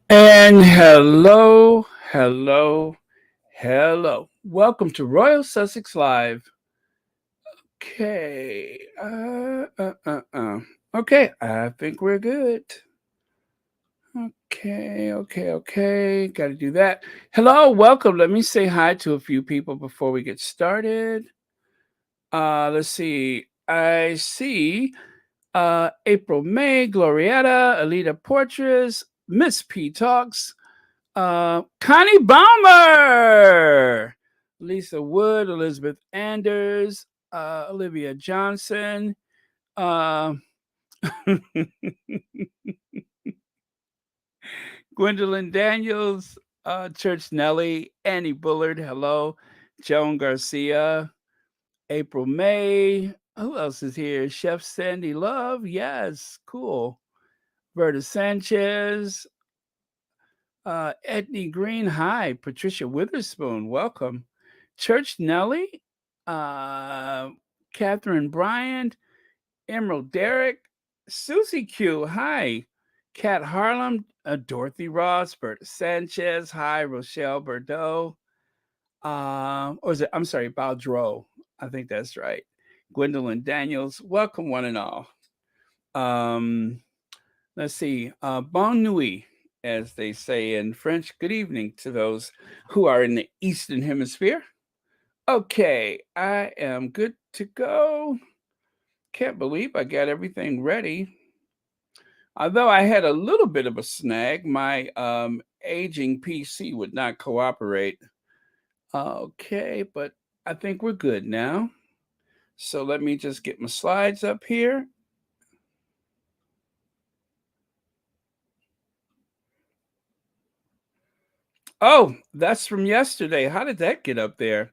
And hello. Welcome to Royal Sussex Live. Okay. Okay, I think we're good. Okay. Got to do that. Hello, welcome. Let me say hi to a few people before we get started. Let's see. I see April May, Glorietta, Alita Portres, Miss P Talks, Connie Baumer, Lisa Wood, Elizabeth Anders, Olivia Johnson, uh, Gwendolyn Daniels, Church Nelly, Annie Bullard, hello, Joan Garcia, April May. Who else is here? Chef Sandy Love, yes, cool. Berta Sanchez, Edney Green, hi. Patricia Witherspoon, welcome. Church Nelly, uh, Catherine Bryant, Emerald Derrick, Susie Q, hi. Kat Harlem, Dorothy Ross, Berta Sanchez, hi. Rochelle Bordeaux, or is it, I'm sorry, Baldreau. I think that's right. Gwendolyn Daniels, welcome one and all. Um, let's see, bon nuit, as they say in French. Good evening to those who are in the Eastern Hemisphere. Okay, I am good to go. Can't believe I got everything ready. Although I had a little bit of a snag, my aging PC would not cooperate. Okay, but I think we're good now. So let me just get my slides up here. Oh, that's from yesterday. How did that get up there?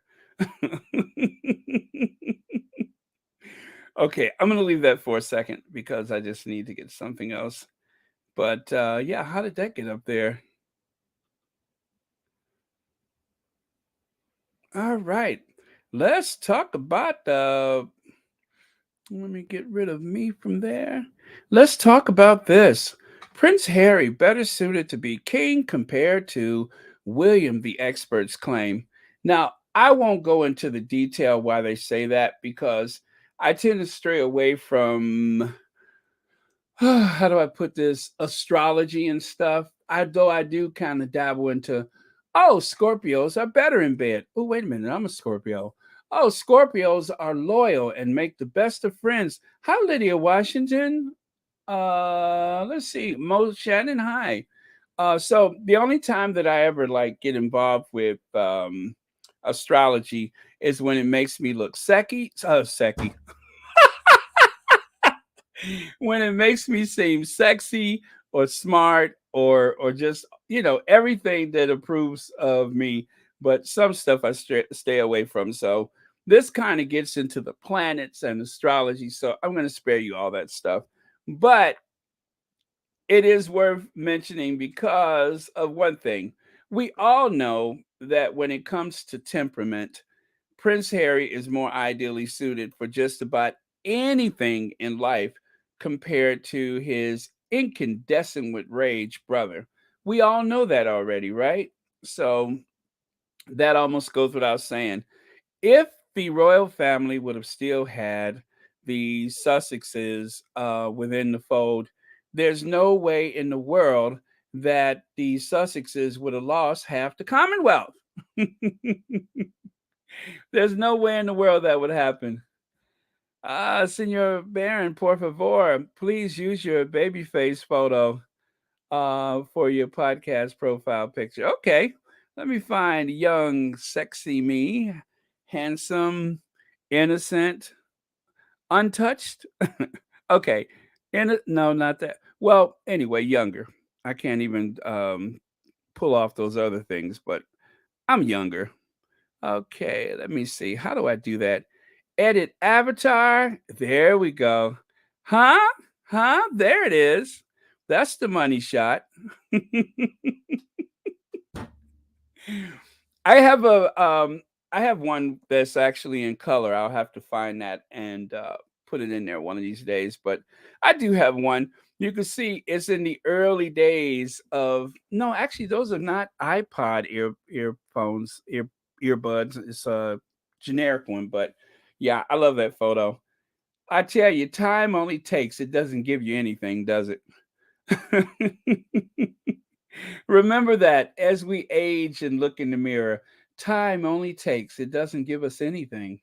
Okay, I'm gonna leave that for a second because I just need to get something else. But yeah, how did that get up there? All right, let's talk about. Let me get rid of me from there. Let's talk about this. Prince Harry better suited to be king compared to William, the experts claim. Now, I won't go into the detail why they say that because I tend to stray away from how do I put this, astrology and stuff. I do kind of dabble into, oh, Scorpios are better in bed. Oh, wait a minute, I'm a Scorpio. Oh, Scorpios are loyal and make the best of friends. Hi, Lydia Washington. Let's see, Mo Shannon. Hi. So the only time that I ever like get involved with astrology is when it makes me look sexy, when it makes me seem sexy or smart or just everything that approves of me. But some stuff I stay away from. So this kind of gets into the planets and astrology. So I'm going to spare you all that stuff. But it is worth mentioning because of one thing. We all know that when it comes to temperament, Prince Harry is more ideally suited for just about anything in life compared to his incandescent with rage brother. We all know that already, right? So that almost goes without saying. If the royal family would have still had the Sussexes within the fold, there's no way in the world that the Sussexes would have lost half the Commonwealth. There's no way in the world that would happen. Senor Baron, por favor, please use your baby face photo for your podcast profile picture. Okay, let me find young, sexy me, handsome, innocent, untouched. Okay, no, not that. Well, anyway, younger. I can't even pull off those other things, but I'm younger. Okay, let me see. How do I do that? Edit avatar. There we go. Huh? Huh? There it is. That's the money shot. I have I have one that's actually in color. I'll have to find that and put it in there one of these days. But I do have one. You can see it's in the early days of no, actually, those are not iPod earphones, earbuds. It's a generic one, but yeah, I love that photo. I tell you, time only takes. It doesn't give you anything, does it? Remember that as we age and look in the mirror, time only takes. It doesn't give us anything.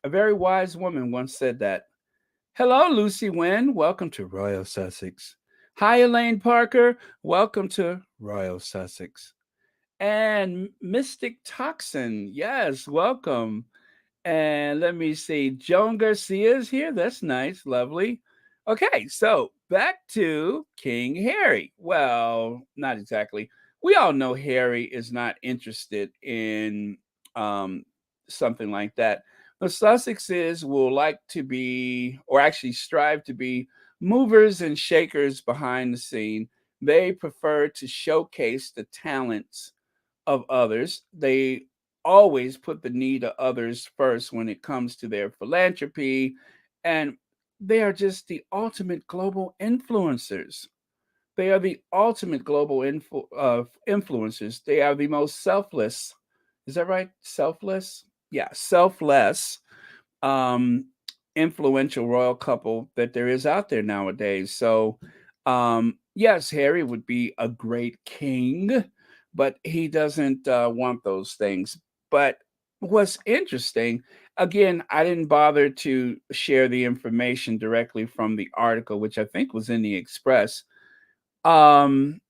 A very wise woman once said that. Hello, Lucy Wynn. Welcome to Royal Sussex. Hi, Elaine Parker. Welcome to Royal Sussex. And Mystic Toxin. Yes, welcome. And let me see. Joan Garcia is here. That's nice. Lovely. Okay, so back to King Harry. Well, not exactly. We all know Harry is not interested in um, something like that. The Sussexes will like to be, or actually strive to be, movers and shakers behind the scene. They prefer to showcase the talents of others. They always put the need of others first when it comes to their philanthropy, and they are just the ultimate global influencers. They are the ultimate global influencers. They are the most selfless. Is that right? Selfless? Yeah, selfless um, influential royal couple that there is out there nowadays. So, yes, Harry would be a great king, but he doesn't want those things. But what's interesting, again, I didn't bother to share the information directly from the article, which I think was in the Express. Um,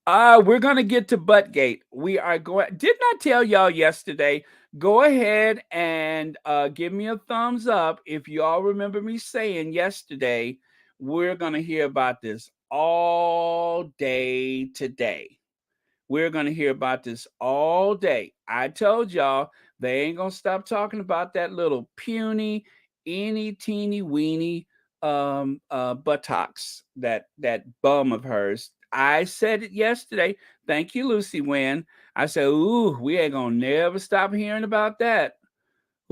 we're gonna get to Buttgate. We are going. Didn't I tell y'all yesterday? Go ahead and give me a thumbs up if y'all remember me saying yesterday. We're gonna hear about this all day today. We're going to hear about this all day. I told y'all they ain't going to stop talking about that little puny, eeny, teeny, weeny buttocks, that bum of hers. I said it yesterday. Thank you, Lucy Wynn. I said, ooh, we ain't going to never stop hearing about that.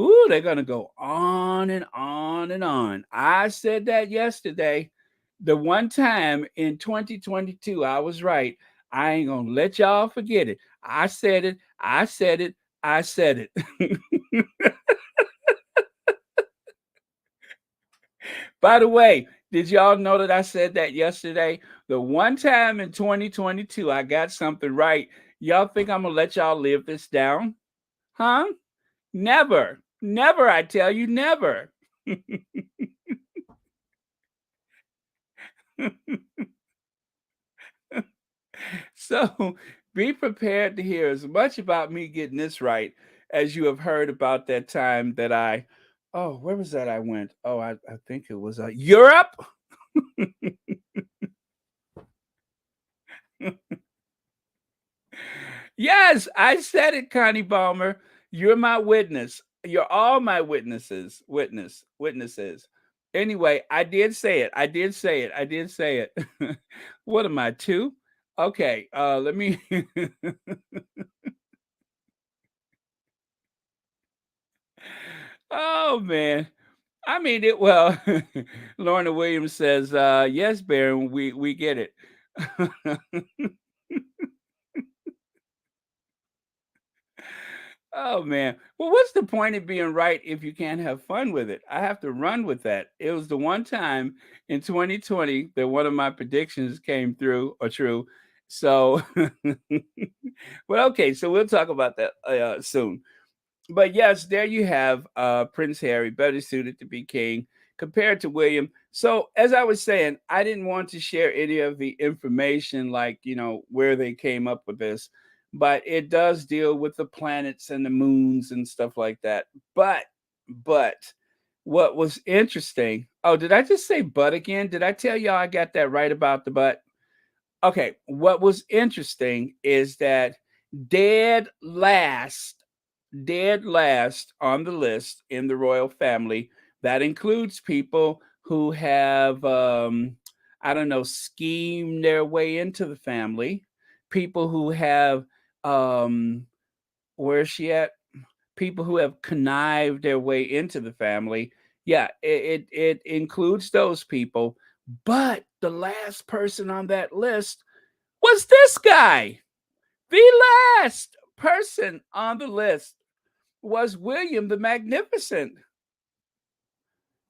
Ooh, they're gonna go on and on and on. I said that yesterday. The one time in 2022, I was right. I ain't gonna let y'all forget it. I said it. I said it. I said it. By the way, did y'all know that I said that yesterday? The one time in 2022, I got something right. Y'all think I'm gonna let y'all live this down? Huh? Never. Never, I tell you, never. So be prepared to hear as much about me getting this right as you have heard about that time that oh, where was that I went? Oh, I think it was Europe. Yes, I said it, Connie Balmer. You're my witness. You're all my witnesses. Witnesses. Anyway, I did say it. I did say it. I did say it. What am I, two? Okay, let me Oh man. I mean it well. Lorna Williams says, yes, Baron, we get it. Oh man. Well, what's the point of being right if you can't have fun with it? I have to run with that. It was the one time in 2020 that one of my predictions came through or true. So, well, okay, so we'll talk about that soon. But yes, there you have Prince Harry, better suited to be king compared to William. So, as I was saying, I didn't want to share any of the information, like, where they came up with this, but it does deal with the planets and the moons and stuff like that. But, what was interesting, oh, did I just say but again? Did I tell y'all I got that right about the but? Okay, what was interesting is that dead last dead last on the list in the royal family. That includes people who have, I don't know, schemed their way into the family, people who have, where is she at? People who have connived their way into the family, Yeah, it includes those people. But the last person on that list was this guy. The last person on the list was William the Magnificent.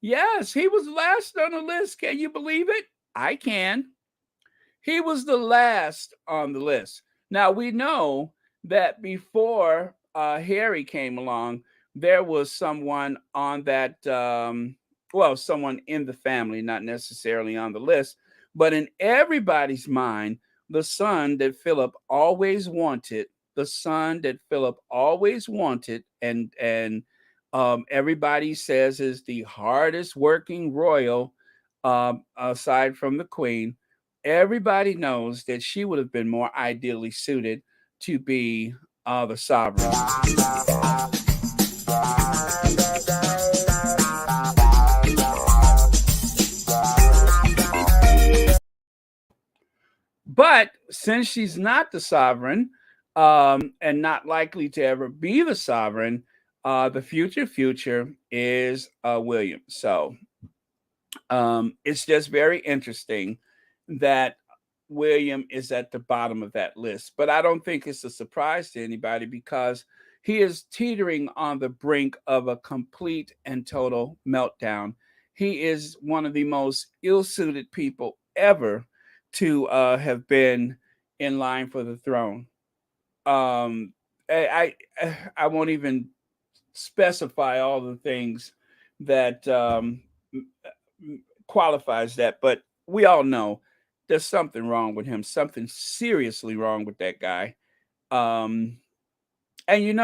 Yes, he was last on the list. Can you believe it? I can. He was the last on the list. Now we know that before Harry came along, there was someone on that, well, someone in the family, not necessarily on the list, but in everybody's mind, the son that Philip always wanted, the son that Philip always wanted, and everybody says is the hardest working royal, aside from the Queen. Everybody knows that she would have been more ideally suited to be the sovereign. But since she's not the sovereign, and not likely to ever be the sovereign, the future is William. So it's just very interesting that William is at the bottom of that list. But I don't think it's a surprise to anybody because he is teetering on the brink of a complete and total meltdown. He is one of the most ill suited people ever to have been in line for the throne. Um, I won't even specify all the things that qualifies that, but we all know there's something wrong with him, something seriously wrong with that guy. Um, and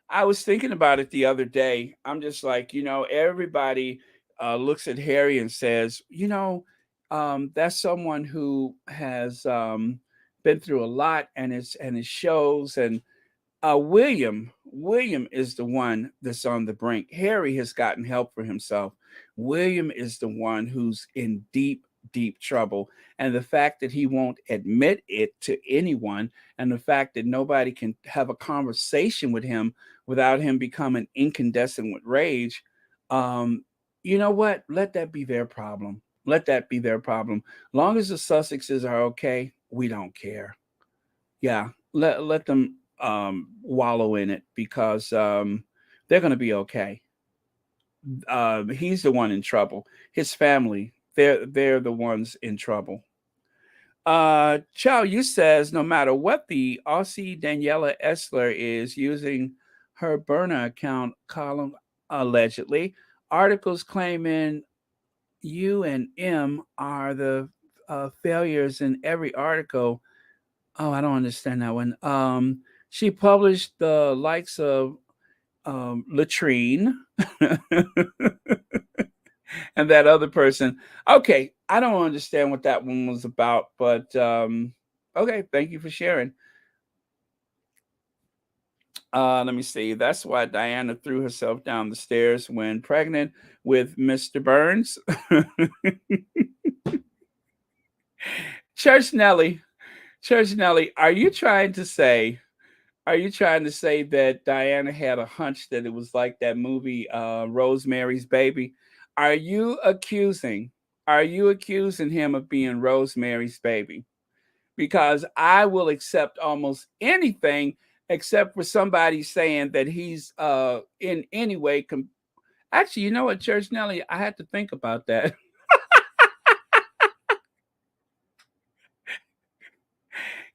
I was thinking about it the other day. I'm just like, everybody looks at Harry and says, that's someone who has been through a lot, and it shows. And William is the one that's on the brink. Harry has gotten help for himself. William is the one who's in deep, deep trouble. And the fact that he won't admit it to anyone, and the fact that nobody can have a conversation with him without him becoming incandescent with rage, um, you know what? Let that be their problem. Let that be their problem. Long as the Sussexes are okay, we don't care. Yeah, let them wallow in it because they're going to be okay. He's the one in trouble. His family, they're the ones in trouble. Chow you says no matter what the Aussie Daniela Essler is using her burner account column allegedly, articles claiming U and M are the failures in every article. Oh, I don't understand that one. She published the likes of Latrine and that other person. Okay, I don't understand what that one was about, but okay, thank you for sharing. Let me see. That's why Diana threw herself down the stairs when pregnant with Mr. Burns. Church Nelly, Church Nelly, are you trying to say that Diana had a hunch that it was like that movie, Rosemary's Baby? Are you accusing? Are you accusing him of being Rosemary's Baby? Because I will accept almost anything except for somebody saying that he's in any way. Actually, you know what, Church Nelly? I had to think about that.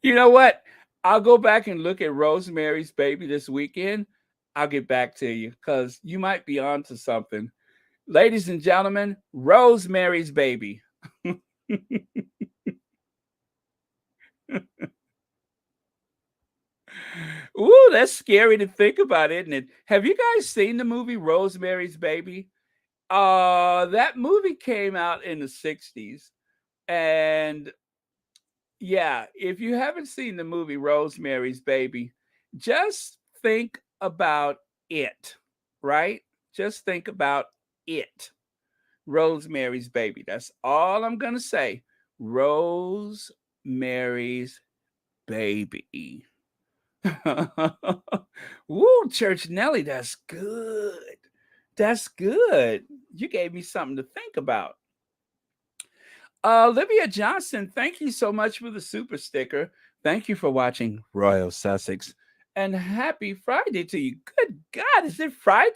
You know what? I'll go back and look at Rosemary's Baby this weekend. I'll get back to you because you might be onto something. Ladies and gentlemen, Rosemary's Baby. Ooh, that's scary to think about, isn't it? Have you guys seen the movie Rosemary's Baby? That movie came out in the 60s. And yeah, if you haven't seen the movie Rosemary's Baby, just think about it, right? Just think about it. Rosemary's Baby. That's all I'm going to say. Rosemary's Baby. Woo, Church Nelly, that's good. That's good. You gave me something to think about. Olivia Johnson, thank you so much for the super sticker. Thank you for watching Royal Sussex. And happy Friday to you. Good God, is it Friday?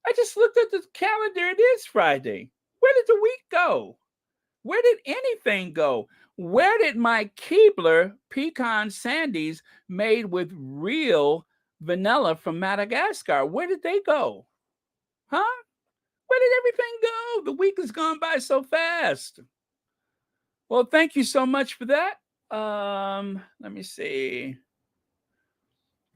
I just looked at the calendar. It is Friday. Where did the week go? Where did anything go? Where did my Keebler pecan sandies made with real vanilla from Madagascar? Where did they go? Huh? Where did everything go? The week has gone by so fast. Well, thank you so much for that. Let me see.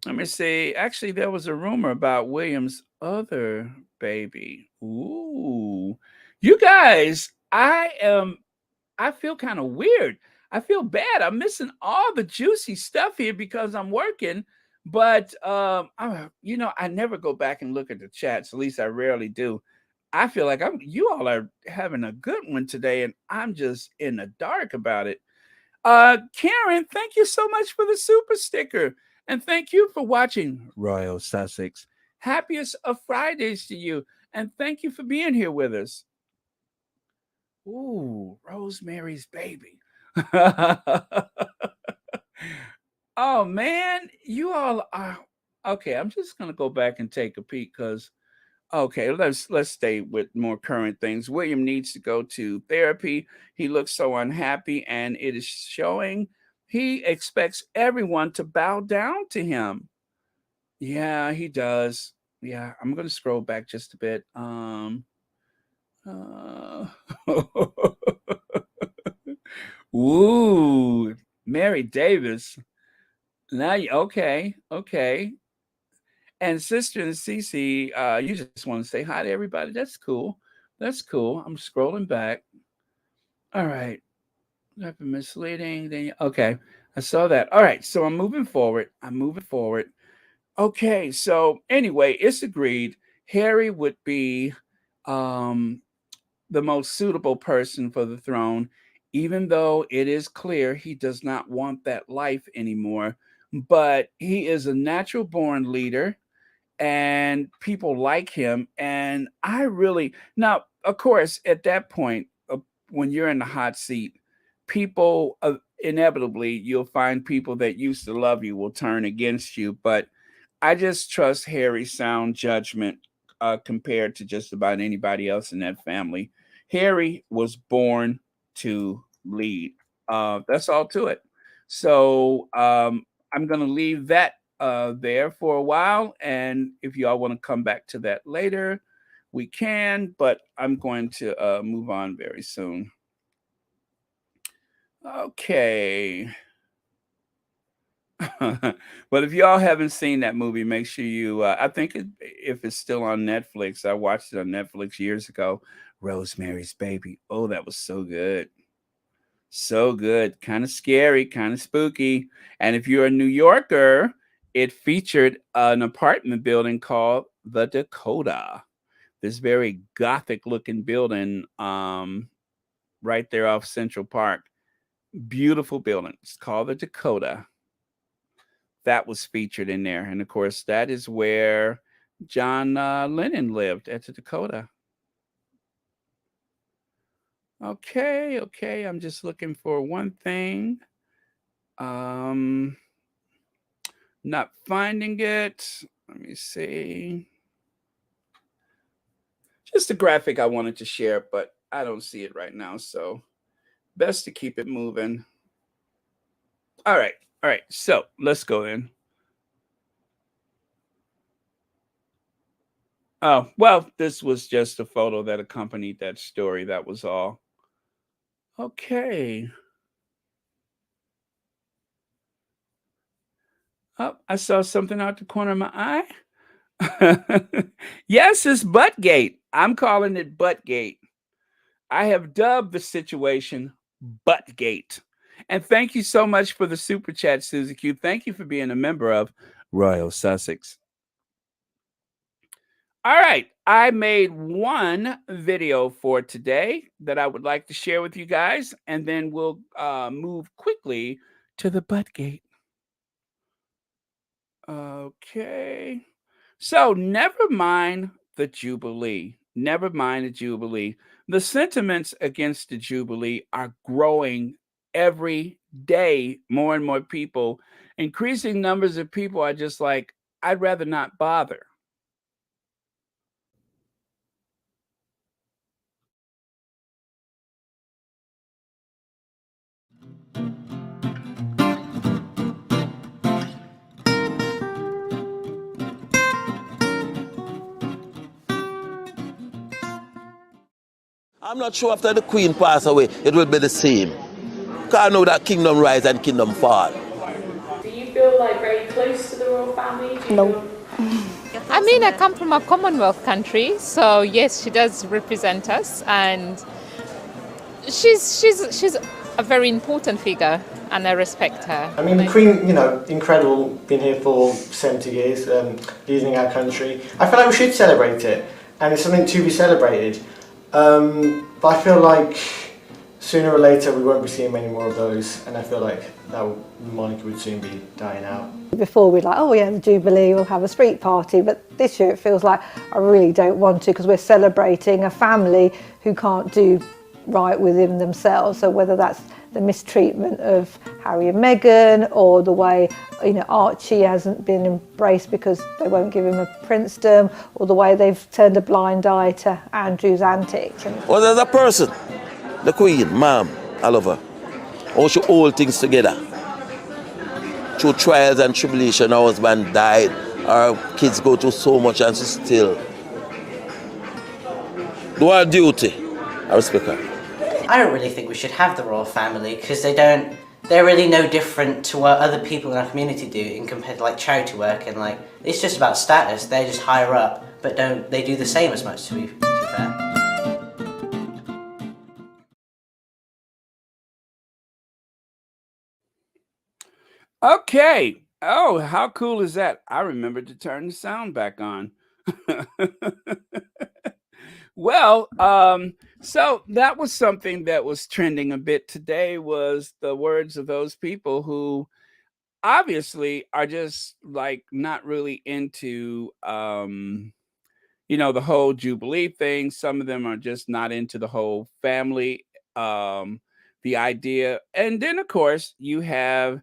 Let me see. Actually, there was a rumor about William's other baby. Ooh. You guys, I feel kind of weird. I feel bad. I'm missing all the juicy stuff here because I'm working. But I never go back and look at the chats. At least I rarely do. I feel like you all are having a good one today, and I'm just in the dark about it. Karen, thank you so much for the super sticker. And thank you for watching Royal Sussex. Happiest of Fridays to you. And thank you for being here with us. Ooh, Rosemary's Baby. Oh man, you all are okay. I'm just gonna go back and take a peek because okay, let's stay with more current things. William needs to go to therapy. He looks so unhappy, and it is showing. He expects everyone to bow down to him. Yeah, he does. Yeah, I'm gonna scroll back just a bit. Uh, Ooh, Mary Davis. Now you okay, okay. And Sister and Cece, you just want to say hi to everybody. That's cool. That's cool. I'm scrolling back. All right. I've been misleading. Okay. I saw that. All right. So I'm moving forward. I'm moving forward. Okay. So anyway, it's agreed. Harry would be um the most suitable person for the throne, even though it is clear he does not want that life anymore. But he is a natural born leader and people like him. And I really, now, of course, at that point, when you're in the hot seat, people inevitably, you'll find people that used to love you will turn against you. But I just trust Harry's sound judgment compared to just about anybody else in that family. Harry was born to lead. That's all to it. So I'm going to leave that there for a while. And if y'all want to come back to that later, we can. But I'm going to move on very soon. Okay. But if y'all haven't seen that movie, make sure you. I think if it's still on Netflix, I watched it on Netflix years ago. Rosemary's Baby. Oh, that was so good, so good. Kind of scary, kind of spooky. And if you're a New Yorker, it featured an apartment building called the Dakota. This very gothic-looking building, right there off Central Park. Beautiful building. It's called the Dakota. That was featured in there. And of course, that is where John Lennon lived at the Dakota. Okay, okay. I'm just looking for one thing. Um, not finding it. Let me see. Just a graphic I wanted to share, but I don't see it right now. So best to keep it moving. All right. All right. So let's go in. Oh, well, this was just a photo that accompanied that story. That was all. Okay. Oh, I saw something out the corner of my eye. Yes, it's Buttgate. I'm calling it Buttgate. I have dubbed the situation Buttgate. And thank you so much for the super chat, Susie Q. Thank you for being a member of Royal Sussex. All right. I made one video for today that I would like to share with you guys, and then we'll move quickly to the Buttgate. Okay. So never mind the Jubilee. Never mind the Jubilee. The sentiments against the Jubilee are growing every day. More and more people, increasing numbers of people are just like, I'd rather not bother. I'm not sure after the Queen pass away, it will be the same. Because I know that kingdom rise and kingdom fall. Do you feel like very close to the royal family? No. I mean, I come from a Commonwealth country, so yes, she does represent us, and she's a very important figure, and I respect her. I mean, the Queen, you know, incredible, been here for 70 years, leading our country. I feel like we should celebrate it, and it's something to be celebrated. But I feel like sooner or later we won't be seeing many more of those, and I feel like the monarchy would soon be dying out. Before we'd like, oh yeah, the Jubilee, we'll have a street party, but this year it feels like I really don't want to, because we're celebrating a family who can't do right within themselves. So whether that's the mistreatment of Harry and Meghan, or the way, you know, Archie hasn't been embraced because they won't give him a princedom, or the way they've turned a blind eye to Andrew's antics. Well, as a person, the Queen, ma'am, I love her. How she hold things together. Through trials and tribulation, her husband died, our kids go through so much, and she still do her duty. I respect her. I don't really think we should have the royal family, because they're really no different to what other people in our community do in compared to like charity work, and like it's just about status. They're just higher up, but they do the same as much, to be fair. Okay. Oh, how cool is that? I remembered to turn the sound back on. Well, so that was something that was trending a bit today, was the words of those people who obviously are just like not really into the whole Jubilee thing. Some of them are just not into the whole family, the idea. And then of course you have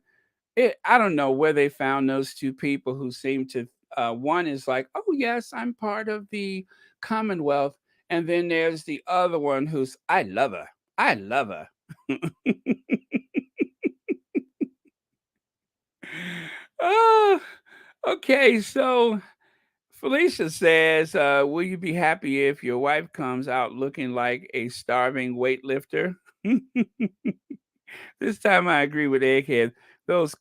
it. I don't know where they found those two people who seem to one is like, oh yes, I'm part of the Commonwealth. And then there's the other one who's, I love her. I love her. Oh, okay. So Felicia says, will you be happy if your wife comes out looking like a starving weightlifter? This time I agree with Egghead. Those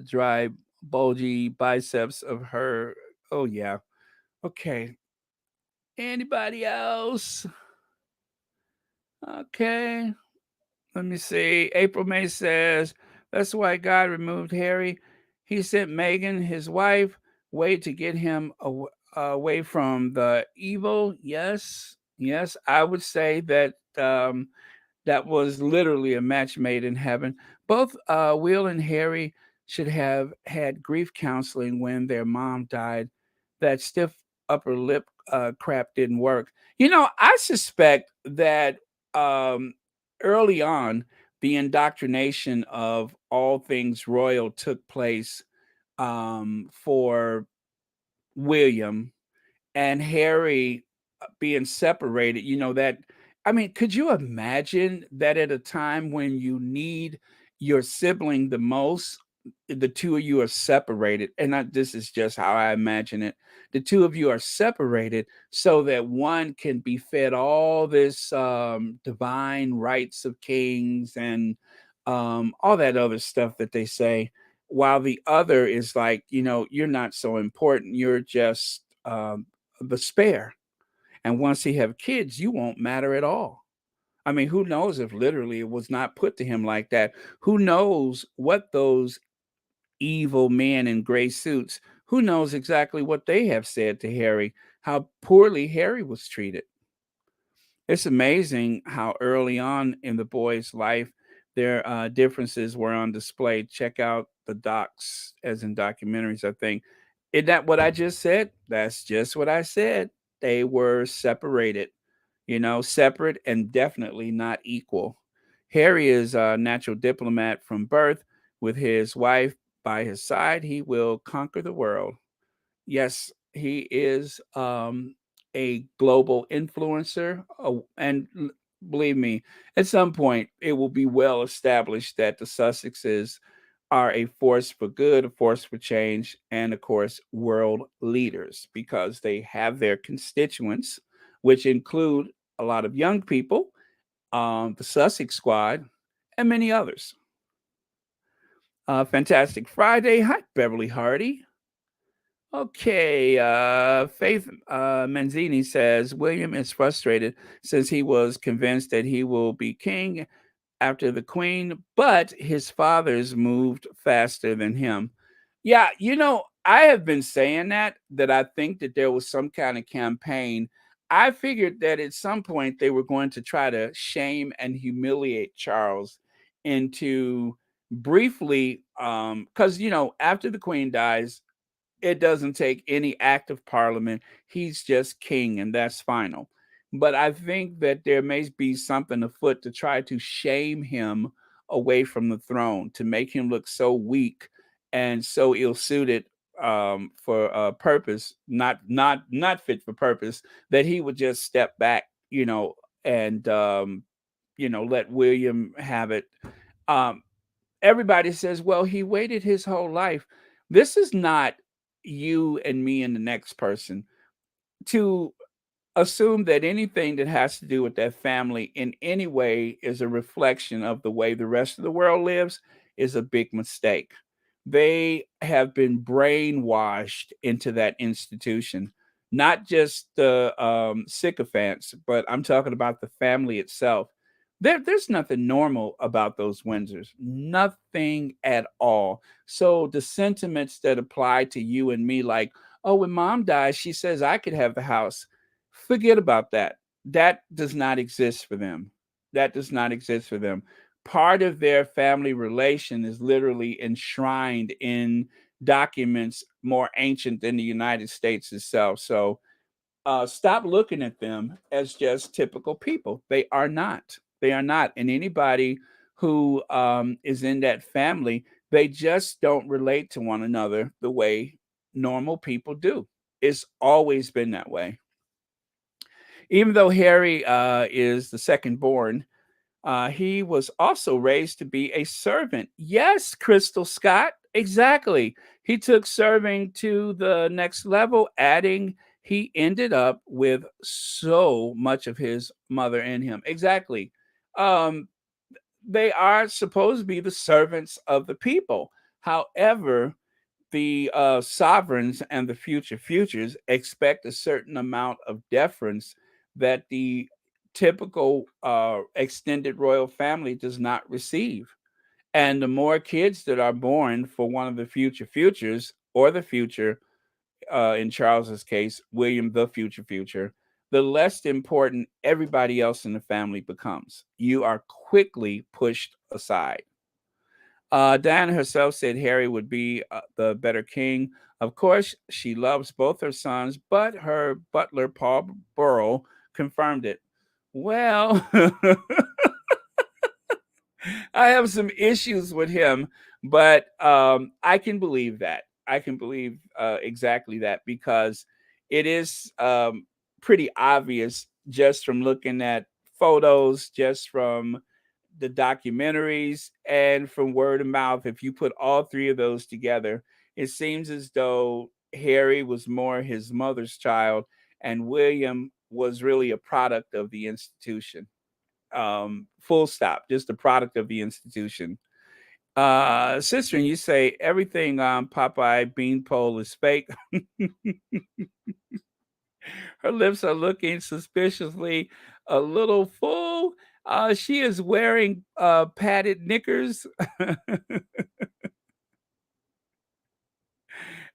dry, bulgy biceps of her. Oh, yeah. Okay. Anybody else? Okay. Let me see. April May says, that's why God removed Harry. He sent Meghan, his wife, way to get him away from the evil. Yes. Yes. I would say that that was literally a match made in heaven. Both Will and Harry should have had grief counseling when their mom died. That stiff upper lip crap didn't work. I suspect that early on, the indoctrination of all things royal took place for William and Harry being separated. Could you imagine that at a time when you need your sibling the most, the two of you are separated? And this is just how I imagine it. The two of you are separated so that one can be fed all this divine rights of kings and all that other stuff that they say, while the other is like, you're not so important. You're just the spare. And once he have kids, you won't matter at all. I mean, who knows if literally it was not put to him like that? Who knows what those evil men in gray suits, who knows exactly what they have said to Harry, how poorly Harry was treated. It's amazing how early on in the boy's life their differences were on display. Check out the docs, as in documentaries, I think. Isn't that what I just said? That's just what I said. They were separated, separate and definitely not equal. Harry is a natural diplomat from birth. With his wife by his side, he will conquer the world. Yes, he is a global influencer. Believe me, at some point, it will be well established that the Sussexes are a force for good, a force for change, and of course, world leaders because they have their constituents, which include a lot of young people, the Sussex Squad, and many others. Fantastic Friday. Hi, Beverly Hardy. Okay, Faith Manzini says William is frustrated since he was convinced that he will be king after the queen, but his father's moved faster than him. Yeah, I have been saying that I think that there was some kind of campaign. I figured that at some point they were going to try to shame and humiliate Charles into briefly, because, after the queen dies, it doesn't take any act of parliament. He's just king, and that's final. But I think that there may be something afoot to try to shame him away from the throne, to make him look so weak and so ill-suited for a purpose, not fit for purpose, that he would just step back, and let William have it. Um, Everybody says, well, he waited his whole life. This is not you and me and the next person to assume that anything that has to do with that family in any way is a reflection of the way the rest of the world lives is a big mistake. They have been brainwashed into that institution, not just the sycophants, but I'm talking about the family itself. There's nothing normal about those Windsors, nothing at all. So the sentiments that apply to you and me, like, oh, when mom dies, she says I could have the house. Forget about that. That does not exist for them. That does not exist for them. Part of their family relation is literally enshrined in documents more ancient than the United States itself. So stop looking at them as just typical people. They are not. They are not. And anybody who is in that family, they just don't relate to one another the way normal people do. It's always been that way. Even though Harry is the second born, he was also raised to be a servant. Yes, Crystal Scott, exactly. He took serving to the next level, adding he ended up with so much of his mother in him. Exactly. Um, they are supposed to be the servants of the people. However, the sovereigns and the future futures expect a certain amount of deference that the typical extended royal family does not receive. And the more kids that are born for one of the future futures or the future, in Charles's case, William the future future, the less important everybody else in the family becomes. You are quickly pushed aside. Diana herself said Harry would be the better king. Of course, she loves both her sons, but her butler, Paul Burrell, confirmed it. Well, I have some issues with him, but I can believe that. I can believe exactly that because it is pretty obvious just from looking at photos, just from the documentaries, and from word of mouth. If you put all three of those together, it seems as though Harry was more his mother's child, and William was really a product of the institution. Full stop, just a product of the institution. Sister, and you say everything on Popeye Beanpole is fake. Her lips are looking suspiciously a little full. She is wearing padded knickers.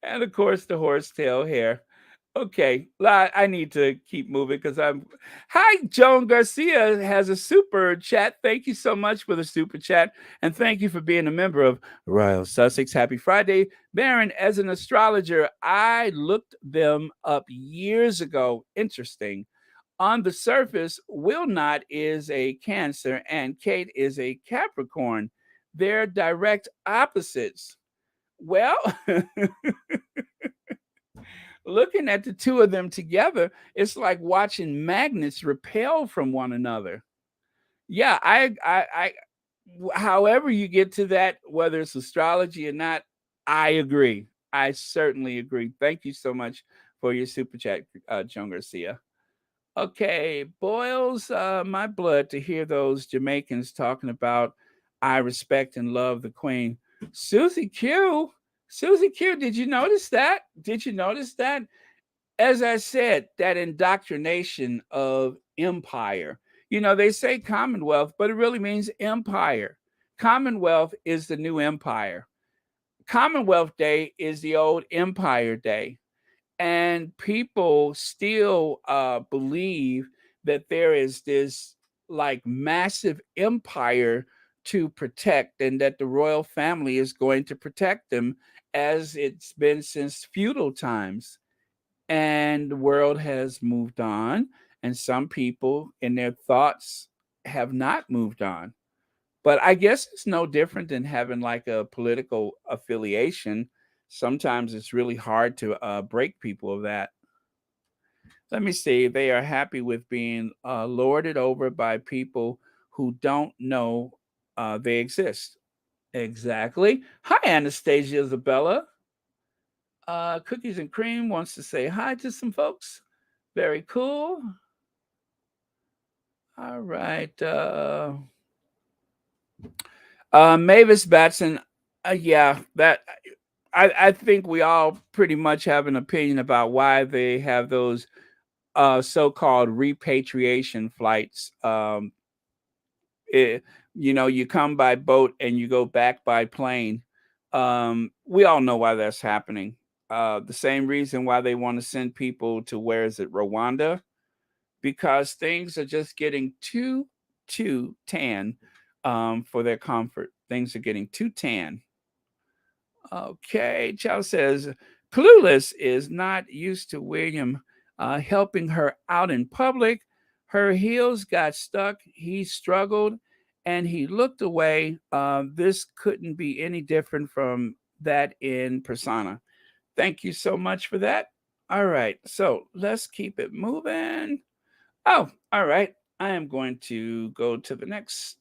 And of course, the horsetail hair. Okay, I need to keep moving because I'm. Hi, Joan Garcia has a super chat. Thank you so much for the super chat, and thank you for being a member of Royal Sussex. Happy Friday, Baron. As an astrologer, I looked them up years ago. Interesting. On the surface, Will Not is a Cancer and Kate is a Capricorn. They're direct opposites. Well, looking at the two of them together, it's like watching magnets repel from one another. Yeah, however you get to that, whether it's astrology or not, I agree. I certainly agree. Thank you so much for your super chat, Joan Garcia. Okay, boils my blood to hear those Jamaicans talking about I respect and love the Queen. Susie Q, Susie Q, did you notice that? Did you notice that? As I said, that indoctrination of empire. You know, they say Commonwealth, but it really means empire. Commonwealth is the new empire. Commonwealth Day is the old Empire Day. And people still believe that there is this like massive empire to protect and that the royal family is going to protect them as it's been since feudal times. And the world has moved on, and some people in their thoughts have not moved on. But I guess it's no different than having like a political affiliation. Sometimes it's really hard to break people of that. Let me see. They are happy with being lorded over by people who don't know they exist. Exactly. Hi, Anastasia Isabella. Cookies and Cream wants to say hi to some folks. Very cool. All right. Mavis Batson. Yeah, that I think we all pretty much have an opinion about why they have those so-called repatriation flights. It, you come by boat and you go back by plane. We all know why that's happening. The same reason why they want to send people to where is it, Rwanda? Because things are just getting too tan for their comfort. Things are getting too tan. Okay, Chow says Clueless is not used to William helping her out in public. Her heels got stuck. He struggled and he looked away. This couldn't be any different from that in persona. Thank you so much for that. All right, so let's keep it moving. Oh, all right. I am going to go to the next.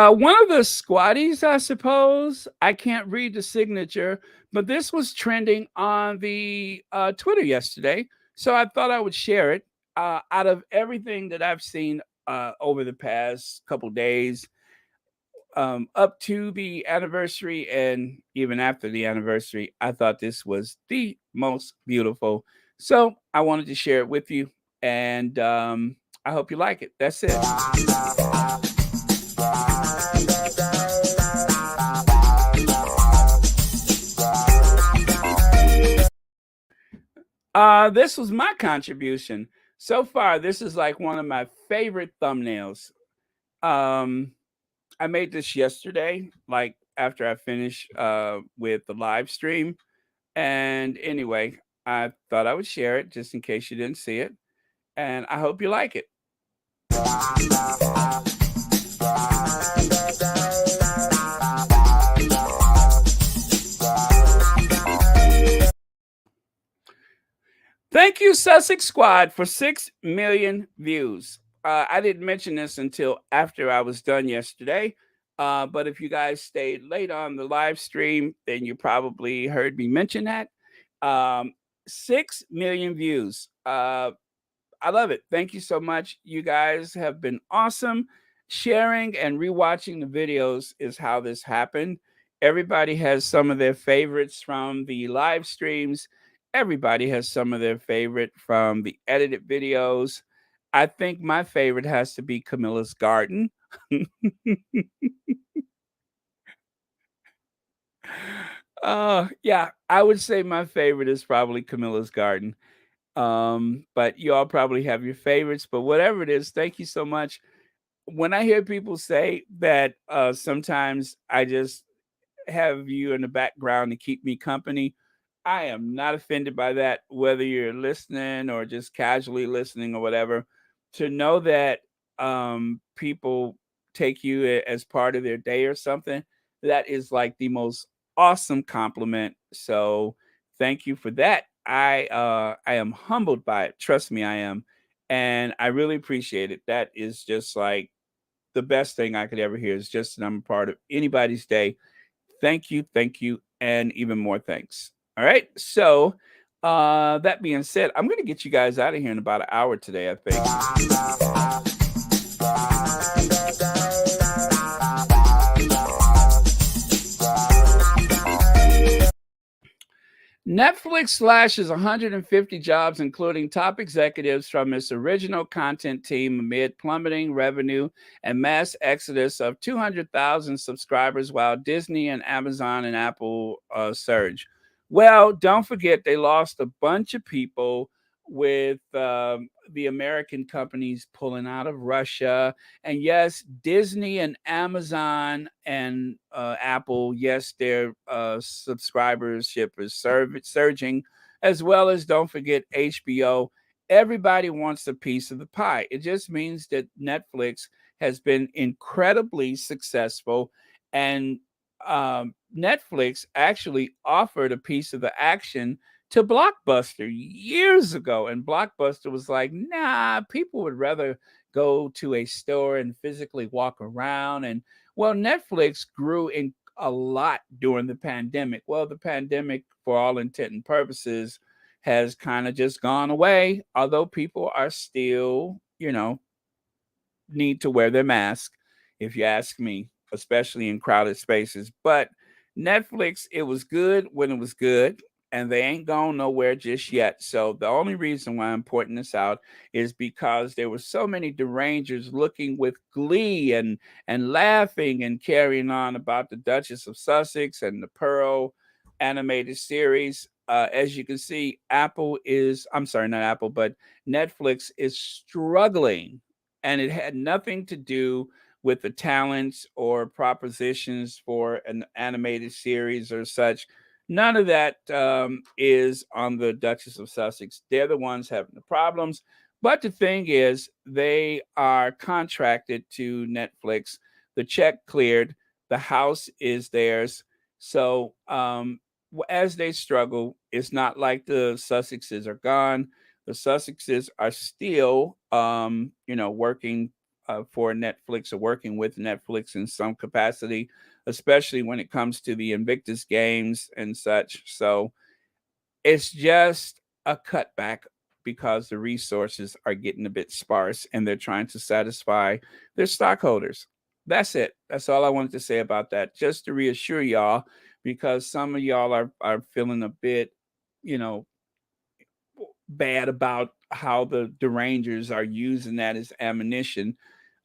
One of the squatties, I suppose. I can't read the signature, but this was trending on the Twitter yesterday, so I thought I would share it. Out of everything that I've seen over the past couple days, up to the anniversary and even after the anniversary, I thought this was the most beautiful. So I wanted to share it with you, and I hope you like it. That's it. This was my contribution. So far, this is like one of my favorite thumbnails. I made this yesterday, like after I finished with the live stream. And anyway, I thought I would share it just in case you didn't see it. And I hope you like it. Thank you, Sussex Squad, for 6 million views. I didn't mention this until after I was done yesterday. But if you guys stayed late on the live stream, then you probably heard me mention that. 6 million views. I love it. Thank you so much. You guys have been awesome. Sharing and rewatching the videos is how this happened. Everybody has some of their favorites from the live streams. Everybody has some of their favorite from the edited videos. I think my favorite has to be Camilla's Garden. Yeah, I would say my favorite is probably Camilla's Garden. But you all probably have your favorites, but whatever it is, thank you so much. When I hear people say that sometimes I just have you in the background to keep me company, I am not offended by that, whether you're listening or just casually listening or whatever. To know that people take you as part of their day or something, that is like the most awesome compliment. So thank you for that. I am humbled by it. Trust me, I am. And I really appreciate it. That is just like the best thing I could ever hear is just that I'm a part of anybody's day. Thank you, and even more thanks. All right. So, that being said, I'm going to get you guys out of here in about an hour today, I think. Netflix slashes 150 jobs, including top executives from its original content team, amid plummeting revenue and mass exodus of 200,000 subscribers, while Disney and Amazon and Apple surge. Well, don't forget they lost a bunch of people with the American companies pulling out of Russia. And yes, Disney and Amazon and Apple, yes, their subscribership is surging, as well as don't forget HBO. Everybody wants a piece of the pie. It just means that Netflix has been incredibly successful, and Netflix actually offered a piece of the action to Blockbuster years ago. And Blockbuster was like, nah, people would rather go to a store and physically walk around. And well, Netflix grew in a lot during the pandemic. Well, the pandemic, for all intent and purposes, has kind of just gone away, although people are still, need to wear their mask, if you ask me, especially in crowded spaces. But Netflix, it was good when it was good, and they ain't gone nowhere just yet. So the only reason why I'm pointing this out is because there were so many derangers looking with glee and laughing and carrying on about the Duchess of Sussex and the Pearl animated series. As you can see, I'm sorry, not Apple, but Netflix is struggling, and it had nothing to do with the talents or propositions for an animated series or such. None of that is on the Duchess of Sussex. They're the ones having the problems. But the thing is, they are contracted to Netflix. The check cleared. The house is theirs. So as they struggle, it's not like the Sussexes are gone. The Sussexes are still, working for Netflix or working with Netflix in some capacity, especially when it comes to the Invictus games and such. So it's just a cutback because the resources are getting a bit sparse and they're trying to satisfy their stockholders. That's it. That's all I wanted to say about that. Just to reassure y'all, because some of y'all are feeling a bit, you know, bad about how the derangers are using that as ammunition.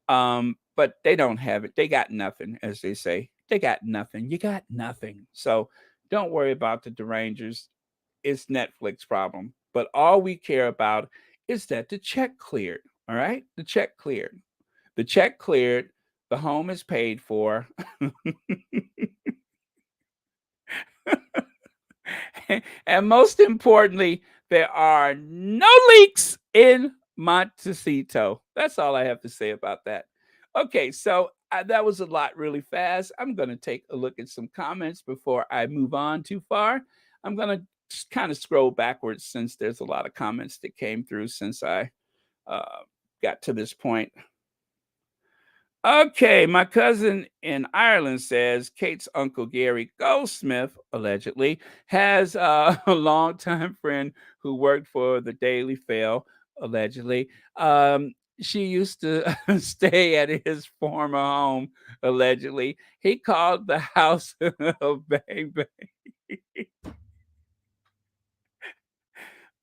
But they don't have it. They got nothing, as they say. They got nothing. You got nothing. So don't worry about the derangers. It's Netflix problem. But all we care about is that the check cleared. All right? The check cleared. The check cleared. The home is paid for. And most importantly, there are no leaks in Montecito. That's all I have to say about that. Okay, so that was a lot really fast. I'm going to take a look at some comments before I move on too far. I'm going to kind of scroll backwards since there's a lot of comments that came through since I uh, got to this point. Okay, my cousin in Ireland says Kate's uncle Gary Goldsmith allegedly has a longtime friend who worked for the Daily Fail. Allegedly, she used to stay at his former home. Allegedly, he called the house a bang bang.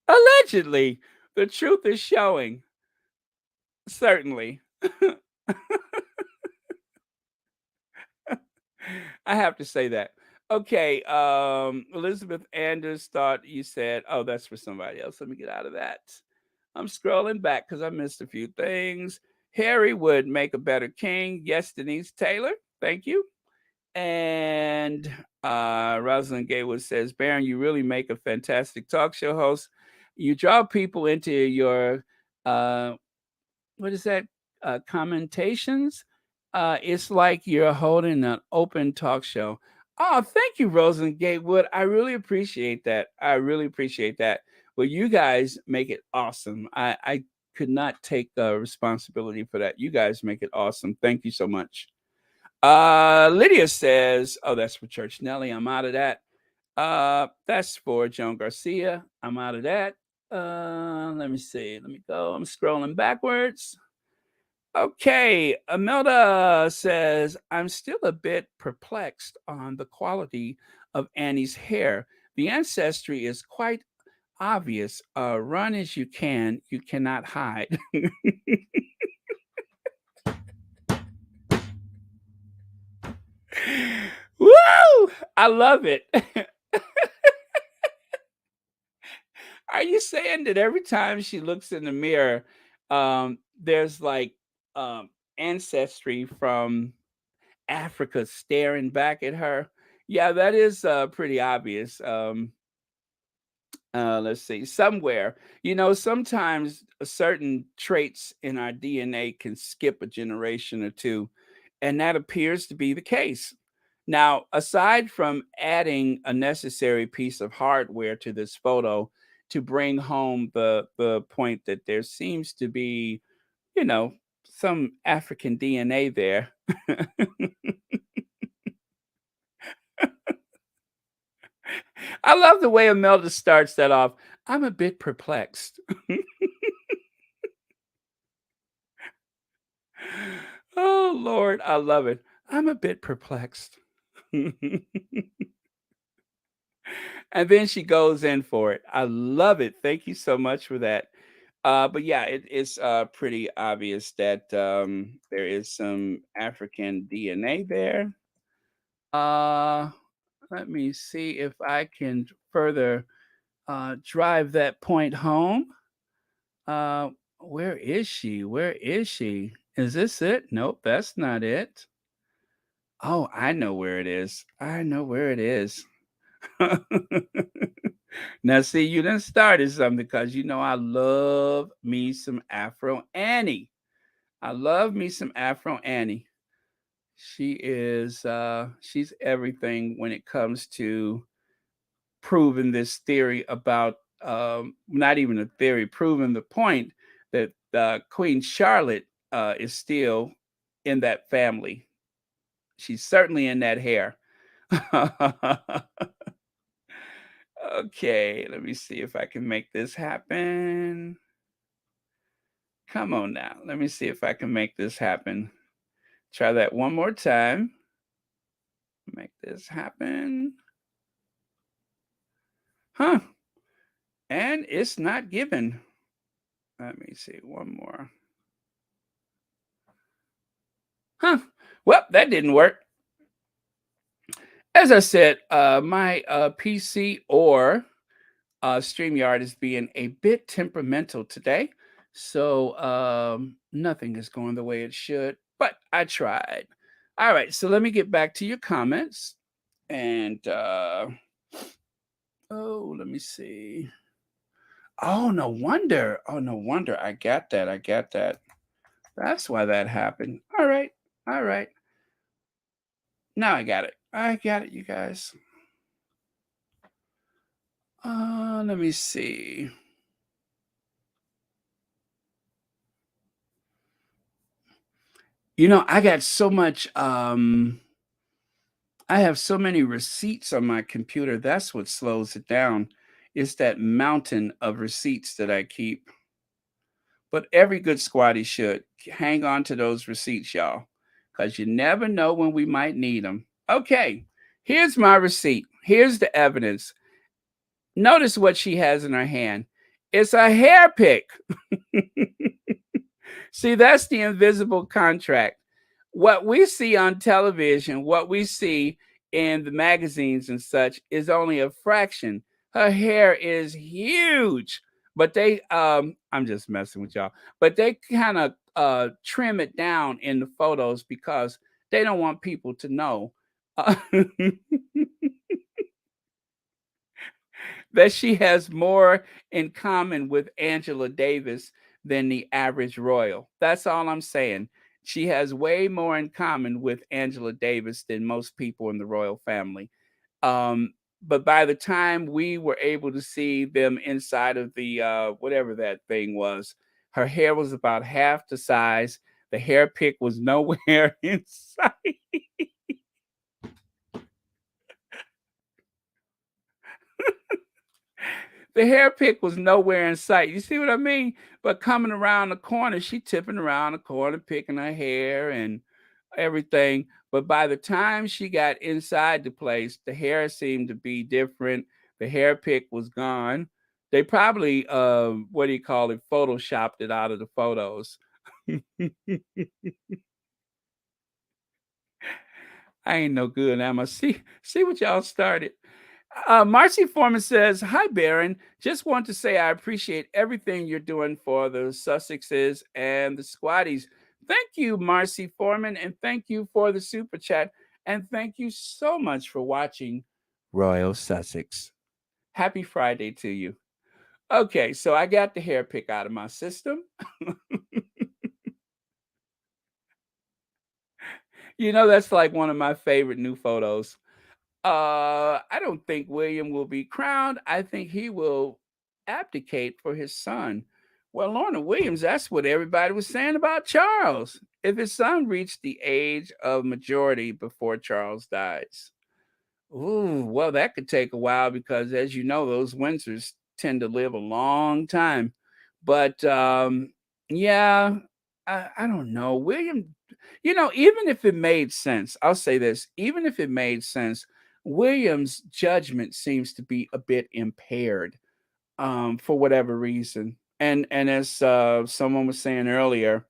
Allegedly, the truth is showing. Certainly. I have to say that. Okay, Elizabeth Anders thought you said, oh, that's for somebody else. Let me get out of that. I'm scrolling back because I missed a few things. Harry would make a better king. Yes, Denise Taylor. Thank you. And Rosalind Gaywood says, Baron, you really make a fantastic talk show host. You draw people into your what is that? Commentations. It's like you're holding an open talk show. Oh, thank you, Rosalind Gatewood. I really appreciate that. I really appreciate that. Well, you guys make it awesome. I could not take responsibility for that. You guys make it awesome. Thank you so much. Lydia says, oh, that's for Church Nelly. I'm out of that. That's for Joan Garcia. I'm out of that. Let me see. Let me go. I'm scrolling backwards. Okay, Imelda says, I'm still a bit perplexed on the quality of Annie's hair. The ancestry is quite obvious. Run as you cannot hide. Woo! I love it. Are you saying that every time she looks in the mirror, there's like ancestry from Africa staring back at her? Yeah, that is pretty obvious. Let's see, somewhere. Sometimes certain traits in our DNA can skip a generation or two, and that appears to be the case. Now, aside from adding a necessary piece of hardware to this photo to bring home the point that there seems to be, you know, some African DNA there. I love the way Imelda starts that off. I'm a bit perplexed. Oh, Lord, I love it. I'm a bit perplexed. And then she goes in for it. I love it. Thank you so much for that. But yeah, it's pretty obvious that there is some African DNA there. Let me see if I can further drive that point home. Where is she? Where is she? Is this it? Nope, that's not it. Oh, I know where it is. I know where it is. Now, see, you done started something because I love me some Afro Annie. I love me some Afro Annie. She's everything when it comes to proving this theory about not even a theory, proving the point that Queen Charlotte is still in that family. She's certainly in that hair. Okay, let me see if I can make this happen. Come on now. Let me see if I can make this happen. Try that one more time. Make this happen. Huh. And it's not given. Let me see one more. Huh. Well, that didn't work. As I said, my PC or StreamYard is being a bit temperamental today. So nothing is going the way it should, but I tried. All right, so let me get back to your comments. And let me see. Oh, no wonder. Oh, no wonder. I got that. I got that. That's why that happened. All right. All right. Now I got it. I got it, you guys. Let me see. I got so much I have so many receipts on my computer. That's what slows it down. It's that mountain of receipts that I keep. But every good squatty should hang on to those receipts, y'all, because you never know when we might need them. Okay, here's my receipt. Here's the evidence. Notice what she has in her hand. It's a hair pick. See, that's the invisible contract. What we see on television, what we see in the magazines and such is only a fraction. Her hair is huge, but I'm just messing with y'all. But they kind of trim it down in the photos because they don't want people to know uh, that she has more in common with Angela Davis than the average royal. That's all I'm saying. She has way more in common with Angela Davis than most people in the royal family. Um, but by the time we were able to see them inside of the whatever that thing was, her hair was about half the size. The hair pick was nowhere in sight. The hair pick was nowhere in sight. You see what I mean? But coming around the corner, she tipping around the corner, picking her hair and everything. But by the time she got inside the place, the hair seemed to be different. The hair pick was gone. They probably what do you call it, photoshopped it out of the photos. I ain't no good, am I? See what y'all started. Marcy Foreman says, "Hi, Baron. Just want to say I appreciate everything you're doing for the Sussexes and the Squatties. Thank you, Marcy Foreman, and thank you for the super chat. And thank you so much for watching Royal Sussex. Happy Friday to you." Okay, so I got the hair pick out of my system. That's like one of my favorite new photos. I don't think William will be crowned. I think he will abdicate for his son. Well, Lorna Williams, that's what everybody was saying about Charles. If his son reached the age of majority before Charles dies. Ooh, well, that could take a while because, as you know, those Windsors tend to live a long time. But yeah, I don't know. William, even if it made sense, I'll say this, even if it made sense, William's judgment seems to be a bit impaired for whatever reason. And as someone was saying earlier,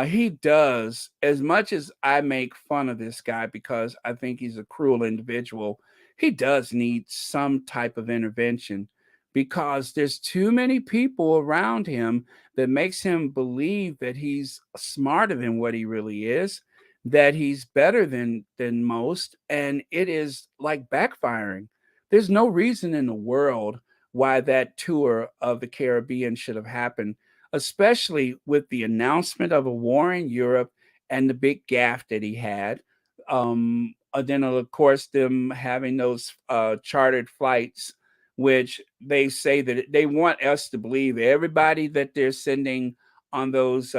he does, as much as I make fun of this guy because I think he's a cruel individual, he does need some type of intervention because there's too many people around him that makes him believe that he's smarter than what he really is, that he's better than most, and it is like backfiring. There's no reason in the world why that tour of the Caribbean should have happened, especially with the announcement of a war in Europe and the big gaffe that he had. Then, of course, them having those chartered flights, which they say that they want us to believe everybody that they're sending on those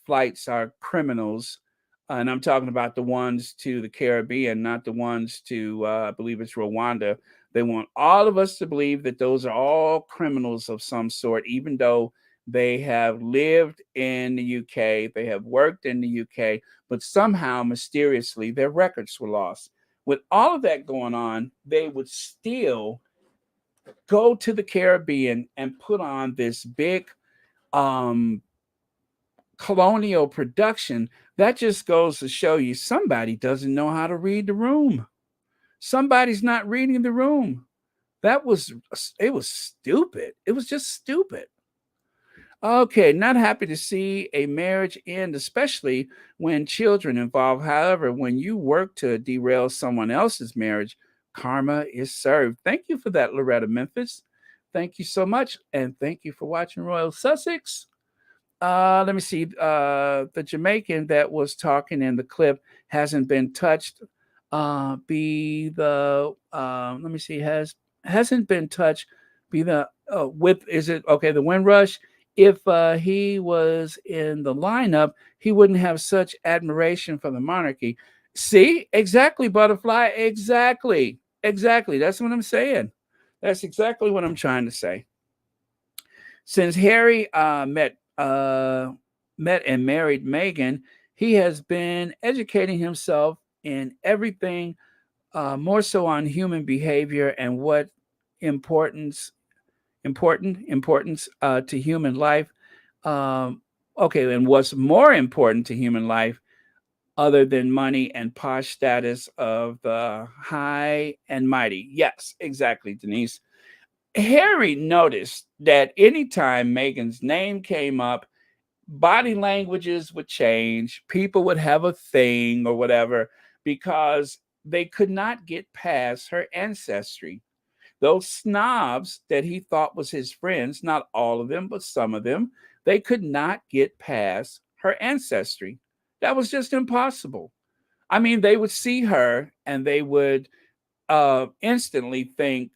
flights are criminals. And I'm talking about the ones to the Caribbean, not the ones to, I believe it's Rwanda. They want all of us to believe that those are all criminals of some sort, even though they have lived in the UK, they have worked in the UK, but somehow mysteriously their records were lost. With all of that going on, they would still go to the Caribbean and put on this big um, colonial production. That just goes to show you somebody doesn't know how to read the room. Somebody's not reading the room. It was stupid. It was just stupid. Okay, not happy to see a marriage end, especially when children involved. However, when you work to derail someone else's marriage, karma is served. Thank you for that, Loretta Memphis. Thank you so much. And thank you for watching Royal Sussex. Let me see. The Jamaican that was talking in the clip hasn't been touched. Be the let me see. Hasn't been touched. Be the with is it okay? The Windrush. If he was in the lineup, he wouldn't have such admiration for the monarchy. See, exactly, Butterfly. Exactly. That's what I'm saying. That's exactly what I'm trying to say. Since Harry met and married Meghan, he has been educating himself in everything, more so on human behavior and what importance to human life. Um, Okay, and what's more important to human life other than money and posh status of the high and mighty? Yes, exactly, Denise. Harry noticed that anytime Meghan's name came up, body languages would change, people would have a thing or whatever because they could not get past her ancestry. Those snobs that he thought was his friends, not all of them, but some of them, they could not get past her ancestry. That was just impossible. I mean, they would see her and they would instantly think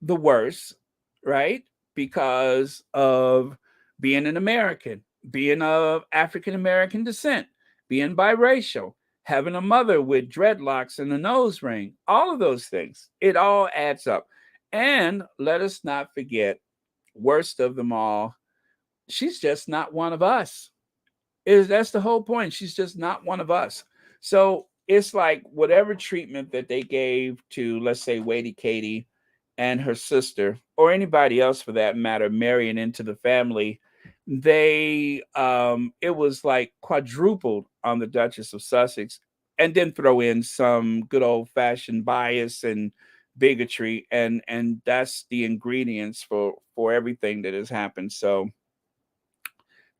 the worst, right? Because of being an American, being of African American descent, being biracial, having a mother with dreadlocks and a nose ring, all of those things. It all adds up. And let us not forget, worst of them all, she's just not one of us. That's the whole point. She's just not one of us. So it's like whatever treatment that they gave to, let's say, Wadey Katie and her sister, or anybody else for that matter, marrying into the family, they it was like quadrupled on the Duchess of Sussex, and then throw in some good old fashioned bias and bigotry, and that's the ingredients for everything that has happened. So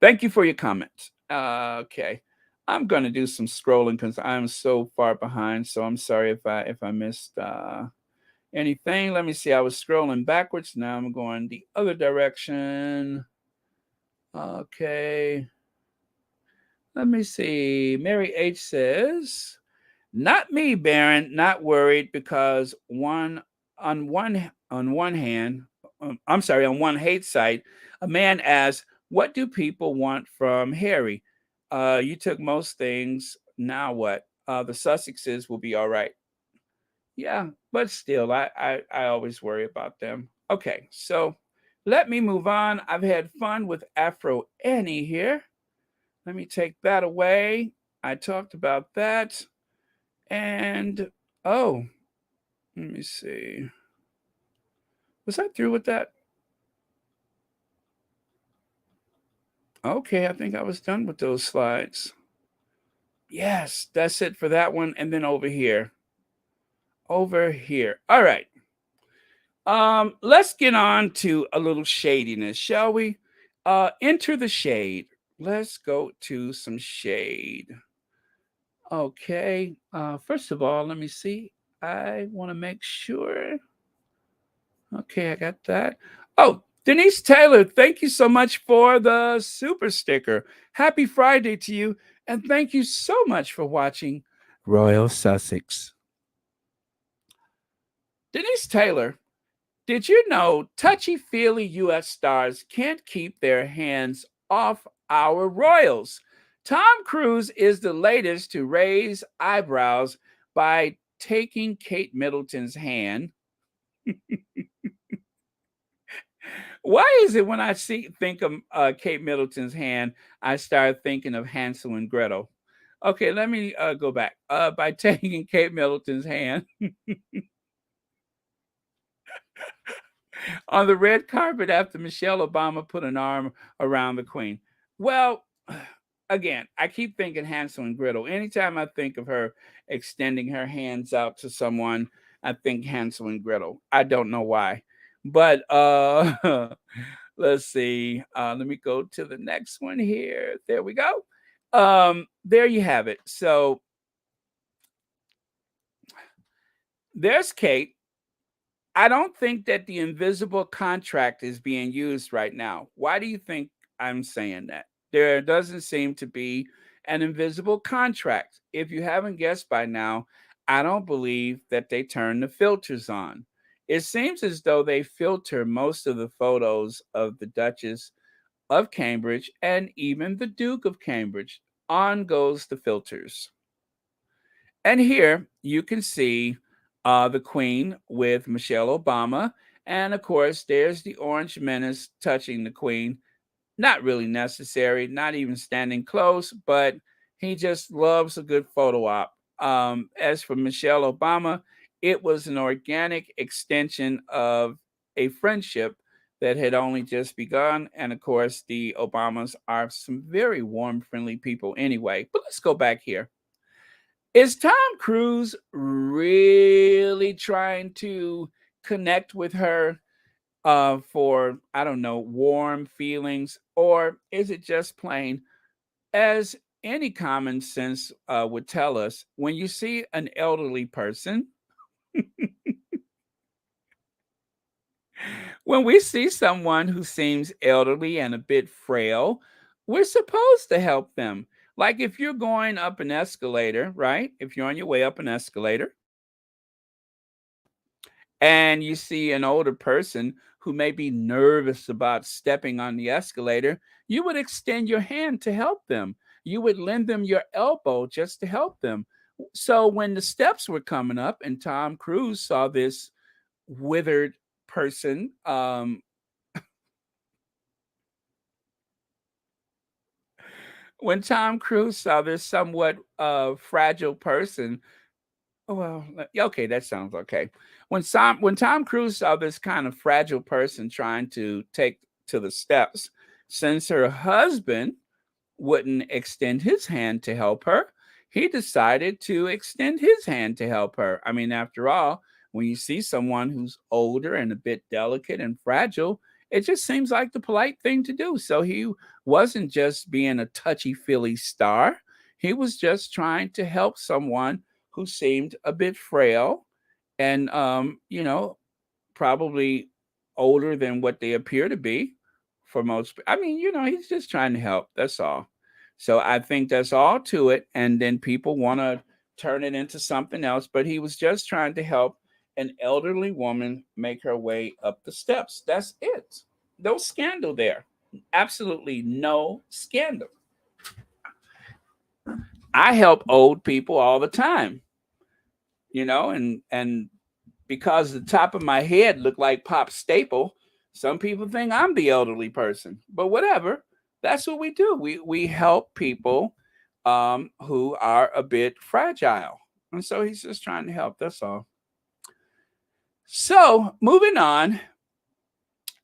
thank you for your comments. Okay. I'm going to do some scrolling because I'm so far behind. So I'm sorry if I missed anything. Let me see. I was scrolling backwards. Now I'm going the other direction. Okay. Let me see. Mary H says, "Not me, Baron. Not worried because on one hand, I'm sorry, on one hate site, a man asks, 'What do people want from Harry? You took most things. Now what? The Sussexes will be all right.' Yeah, but still, I always worry about them. Okay, so let me move on. I've had fun with Afro Annie here. Let me take that away. I talked about that. And oh, let me see. Was I through with that? Okay, I think I was done with those slides. Yes, that's it for that one. And then over here. Over here. All right. Let's get on to a little shadiness, shall we? Enter the shade. Let's go to some shade. Okay. First of all, let me see. I want to make sure. Okay, I got that. Oh, Denise Taylor, thank you so much for the super sticker. Happy Friday to you, and thank you so much for watching Royal Sussex. Denise Taylor, did you know touchy-feely U.S. stars can't keep their hands off our royals? Tom Cruise is the latest to raise eyebrows by taking Kate Middleton's hand. Why is it when I think of Kate Middleton's hand, I start thinking of Hansel and Gretel? Okay, let me go back. By taking Kate Middleton's hand on the red carpet after Michelle Obama put an arm around the Queen. Well, again, I keep thinking Hansel and Gretel. Anytime I think of her extending her hands out to someone, I think Hansel and Gretel. I don't know why. But let's see. Let me go to the next one here. There we go. There you have it. So there's Kate. I don't think that the invisible contract is being used right now. Why do you think I'm saying that? There doesn't seem to be an invisible contract. If you haven't guessed by now, I don't believe that they turn the filters on. It seems as though they filter most of the photos of the Duchess of Cambridge and even the Duke of Cambridge. On goes the filters. And here you can see the Queen with Michelle Obama. And of course, there's the Orange Menace touching the Queen. Not really necessary, not even standing close, but he just loves a good photo op. As for Michelle Obama, it was an organic extension of a friendship that had only just begun. And of course, the Obamas are some very warm, friendly people anyway. But let's go back here. Is Tom Cruise really trying to connect with her for, I don't know, warm feelings? Or is it just plain, as any common sense would tell us, when you see an elderly person, when we see someone who seems elderly and a bit frail, we're supposed to help them. Like if you're going up an escalator, right? If you're on your way up an escalator and you see an older person who may be nervous about stepping on the escalator, you would extend your hand to help them. You would lend them your elbow just to help them. So when the steps were coming up and Tom Cruise saw this withered person, when Tom Cruise saw this somewhat fragile person, oh, well, okay, that sounds okay. When Tom Cruise saw this kind of fragile person trying to take to the steps, since her husband wouldn't extend his hand to help her, he decided to extend his hand to help her. I mean, after all, when you see someone who's older and a bit delicate and fragile, it just seems like the polite thing to do. So he wasn't just being a touchy feely star. He was just trying to help someone who seemed a bit frail and, probably older than what they appear to be for most. I mean, he's just trying to help. That's all. So I think that's all to it. And then people want to turn it into something else. But he was just trying to help an elderly woman make her way up the steps. That's it. No scandal there. Absolutely no scandal. I help old people all the time, and because the top of my head looked like Pop Staple, some people think I'm the elderly person. But whatever, that's what we do. We help people who are a bit fragile, and so he's just trying to help. That's all. So moving on,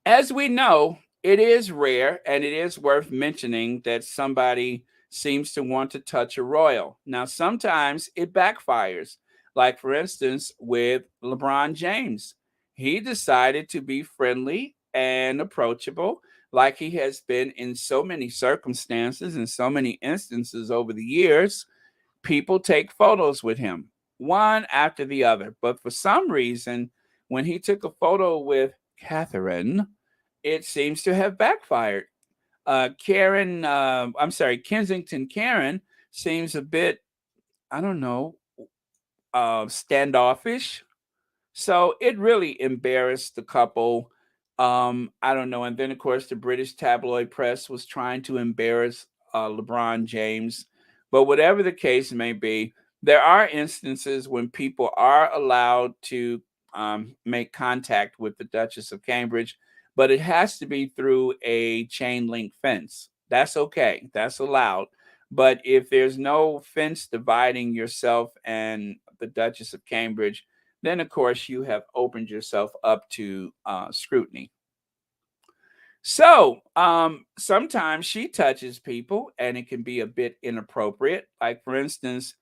as we know, it is rare and it is worth mentioning that somebody seems to want to touch a royal. Now, sometimes it backfires. Like, for instance, with LeBron James, he decided to be friendly and approachable, like he has been in so many circumstances and so many instances over the years. People take photos with him, one after the other. But for some reason, when he took a photo with Catherine, it seems to have backfired. Kensington Karen seems a bit, I don't know, standoffish. So it really embarrassed the couple. I don't know. And then, of course, the British tabloid press was trying to embarrass LeBron James. But whatever the case may be, there are instances when people are allowed to make contact with the Duchess of Cambridge, but it has to be through a chain link fence. That's okay, that's allowed. But if there's no fence dividing yourself and the Duchess of Cambridge, then of course you have opened yourself up to scrutiny. So sometimes she touches people and it can be a bit inappropriate. Like, for instance,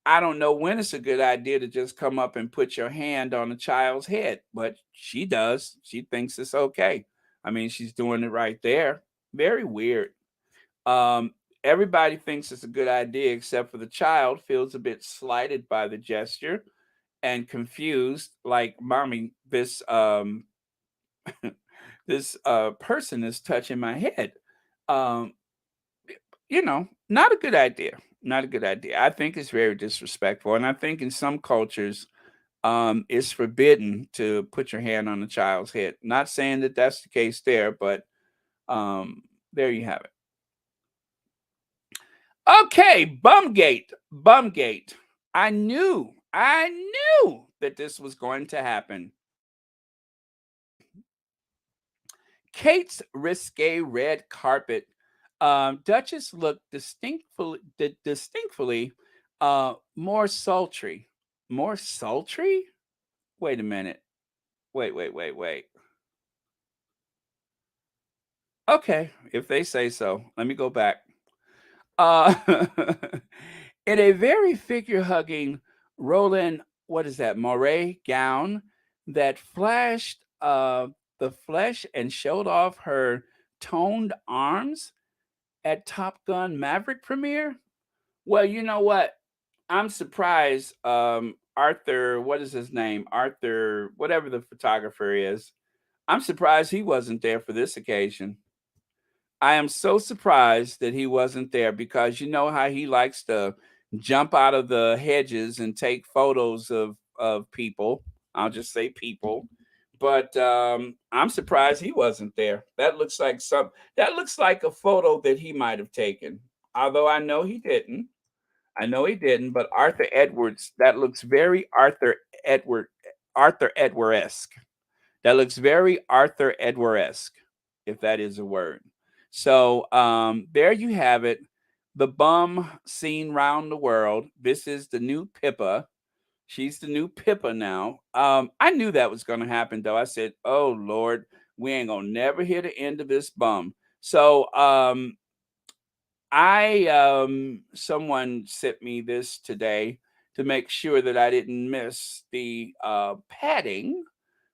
I don't know when it's a good idea to just come up and put your hand on a child's head, but she does. She thinks it's okay. I mean, she's doing it right there. Very weird. Everybody thinks it's a good idea except for the child, feels a bit slighted by the gesture and confused, like, mommy, this person is touching my head. Um, not a good idea. Not a good idea. I think it's very disrespectful. And I think in some cultures, it's forbidden to put your hand on a child's head. Not saying that that's the case there, but there you have it. Okay, Bumgate. Bumgate. I knew that this was going to happen. Kate's risque red carpet. Duchess looked distinctly more sultry. More sultry? Wait a minute. Wait. Okay, if they say so. Let me go back. Uh, in a very figure-hugging Roland, what is that, moire gown that flashed the flesh and showed off her toned arms at Top Gun Maverick premiere. Well, you know what? I'm surprised. Arthur, what is his name? Arthur, whatever the photographer is. I'm surprised he wasn't there for this occasion. I am so surprised that he wasn't there because you know how he likes to jump out of the hedges and take photos of people. I'll just say people. But I'm surprised he wasn't there. That looks like a photo that he might have taken. Although I know he didn't. I know he didn't, but Arthur Edwards, that looks very Arthur Edward-esque. That looks very Arthur Edward-esque, if that is a word. So there you have it. The bum seen round the world. This is the new Pippa. She's the new Pippa now. I knew that was going to happen, though. I said, "Oh Lord, we ain't gonna never hear the end of this bum." So I someone sent me this today to make sure that I didn't miss the padding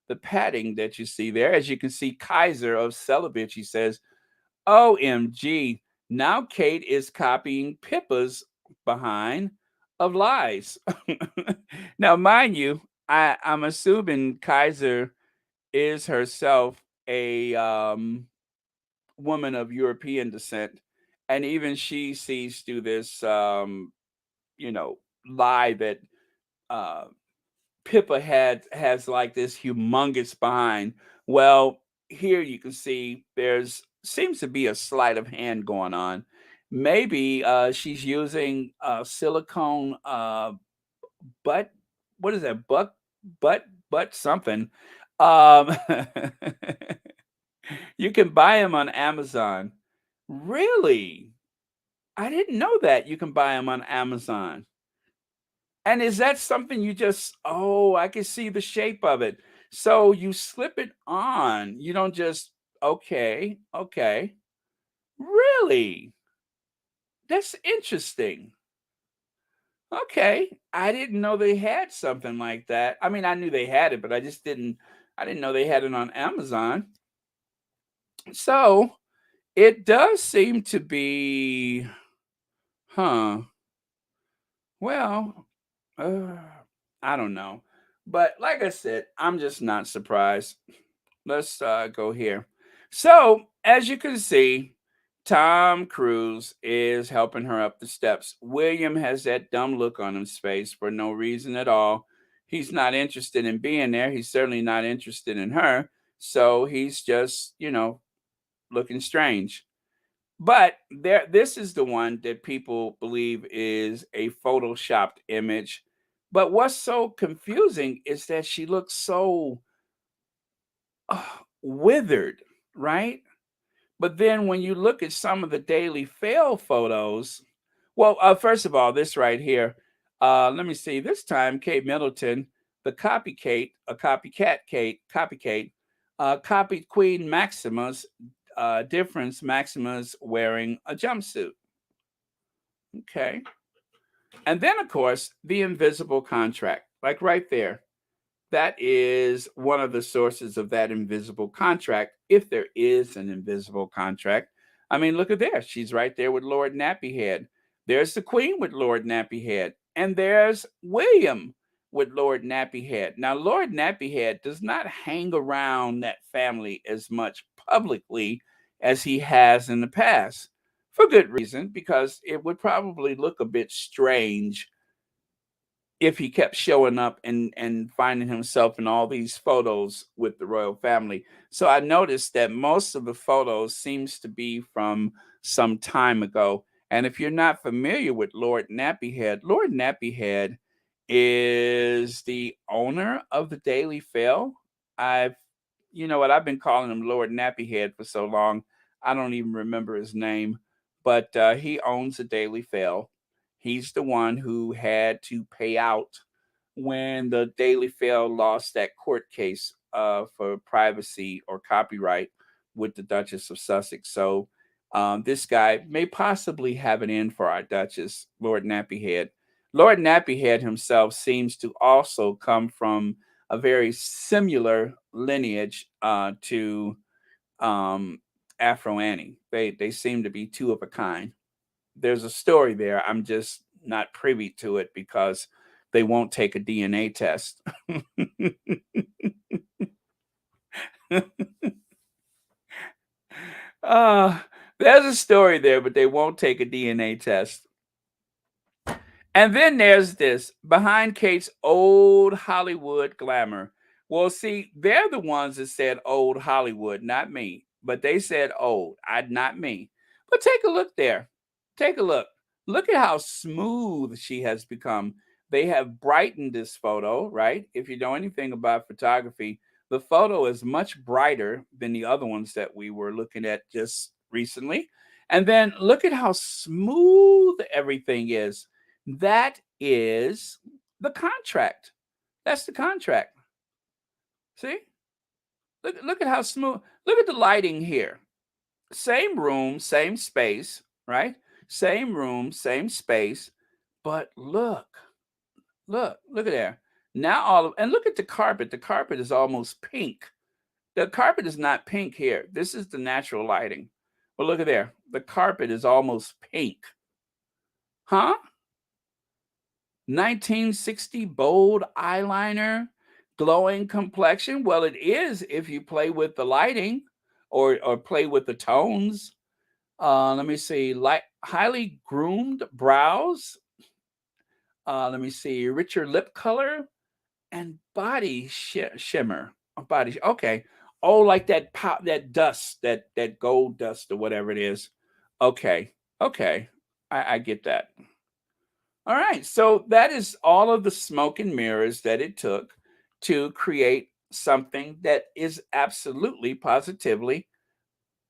that you see there. As you can see, Kaiser of Celibate, he says, OMG, now Kate is copying Pippa's behind of lies. Now, mind you, I'm assuming Kaiser is herself a woman of European descent. And even she sees through this, you know, lie that uh, Pippa has like this humongous behind. Well, here you can see there's seems to be a sleight of hand going on. Maybe she's using silicone butt. What is that? Butt something. Um, you can buy them on Amazon. Really? I didn't know that you can buy them on Amazon. And is that something you just, oh, I can see the shape of it. So you slip it on. You don't just, okay, okay. Really? That's interesting. Okay. I didn't know they had something like that. I mean, I knew they had it, but I didn't know they had it on Amazon. So it does seem to be, huh? Well, uh, I don't know. But like I said, I'm just not surprised. Let's go here. So, as you can see, Tom Cruise is helping her up the steps. William has that dumb look on his face for no reason at all. He's not interested in being there. He's certainly not interested in her. So he's just, looking strange. But this is the one that people believe is a photoshopped image. But what's so confusing is that she looks so withered, right? But then when you look at some of the Daily Fail photos, well, first of all, this right here, let me see. This time, Kate Middleton, the copycat, copied Queen Maxima's difference. Maxima's wearing a jumpsuit. Okay. And then, of course, the invisible contract, like right there. That is one of the sources of that invisible contract, if there is an invisible contract. I mean, look at there. She's right there with Lord Nappyhead. There's the Queen with Lord Nappyhead. And there's William with Lord Nappyhead. Now, Lord Nappyhead does not hang around that family as much publicly as he has in the past. For good reason, because it would probably look a bit strange if he kept showing up and finding himself in all these photos with the royal family. So I noticed that most of the photos seems to be from some time ago. And if you're not familiar with Lord Nappyhead is the owner of the Daily Fail. I've you know what, I've been calling him Lord Nappyhead for so long, I don't even remember his name. But he owns the Daily Fail. He's the one who had to pay out when the Daily Fail lost that court case for privacy or copyright with the Duchess of Sussex. So this guy may possibly have it in for our Duchess, Lord Nappyhead. Lord Nappyhead himself seems to also come from a very similar lineage to Afro Annie. They seem to be two of a kind. There's a story there. I'm just not privy to it because they won't take a DNA test. There's a story there, but they won't take a DNA test. And then there's this behind Kate's old Hollywood glamour. Well, see, they're the ones that said old Hollywood, not me. But they said old, not me. But take a look there. Take a look. Look at how smooth she has become. They have brightened this photo, right? If you know anything about photography, the photo is much brighter than the other ones that we were looking at just recently. And then look at how smooth everything is. That is the contract. That's the contract. See? Look at how smooth. Look at the lighting here. Same room, same space, right? Same room, same space. But look at there. Now and look at the carpet. The carpet is almost pink. The carpet is not pink here. This is the natural lighting. But look at there. The carpet is almost pink. Huh? 1960 bold eyeliner, glowing complexion. Well, it is if you play with the lighting or play with the tones. Let me see. Highly groomed brows. Let me see. Richer lip color and body shimmer. Okay. Oh, like that pop, that dust, that gold dust or whatever it is. Okay. I get that. All right, so that is all of the smoke and mirrors that it took to create something that is absolutely, positively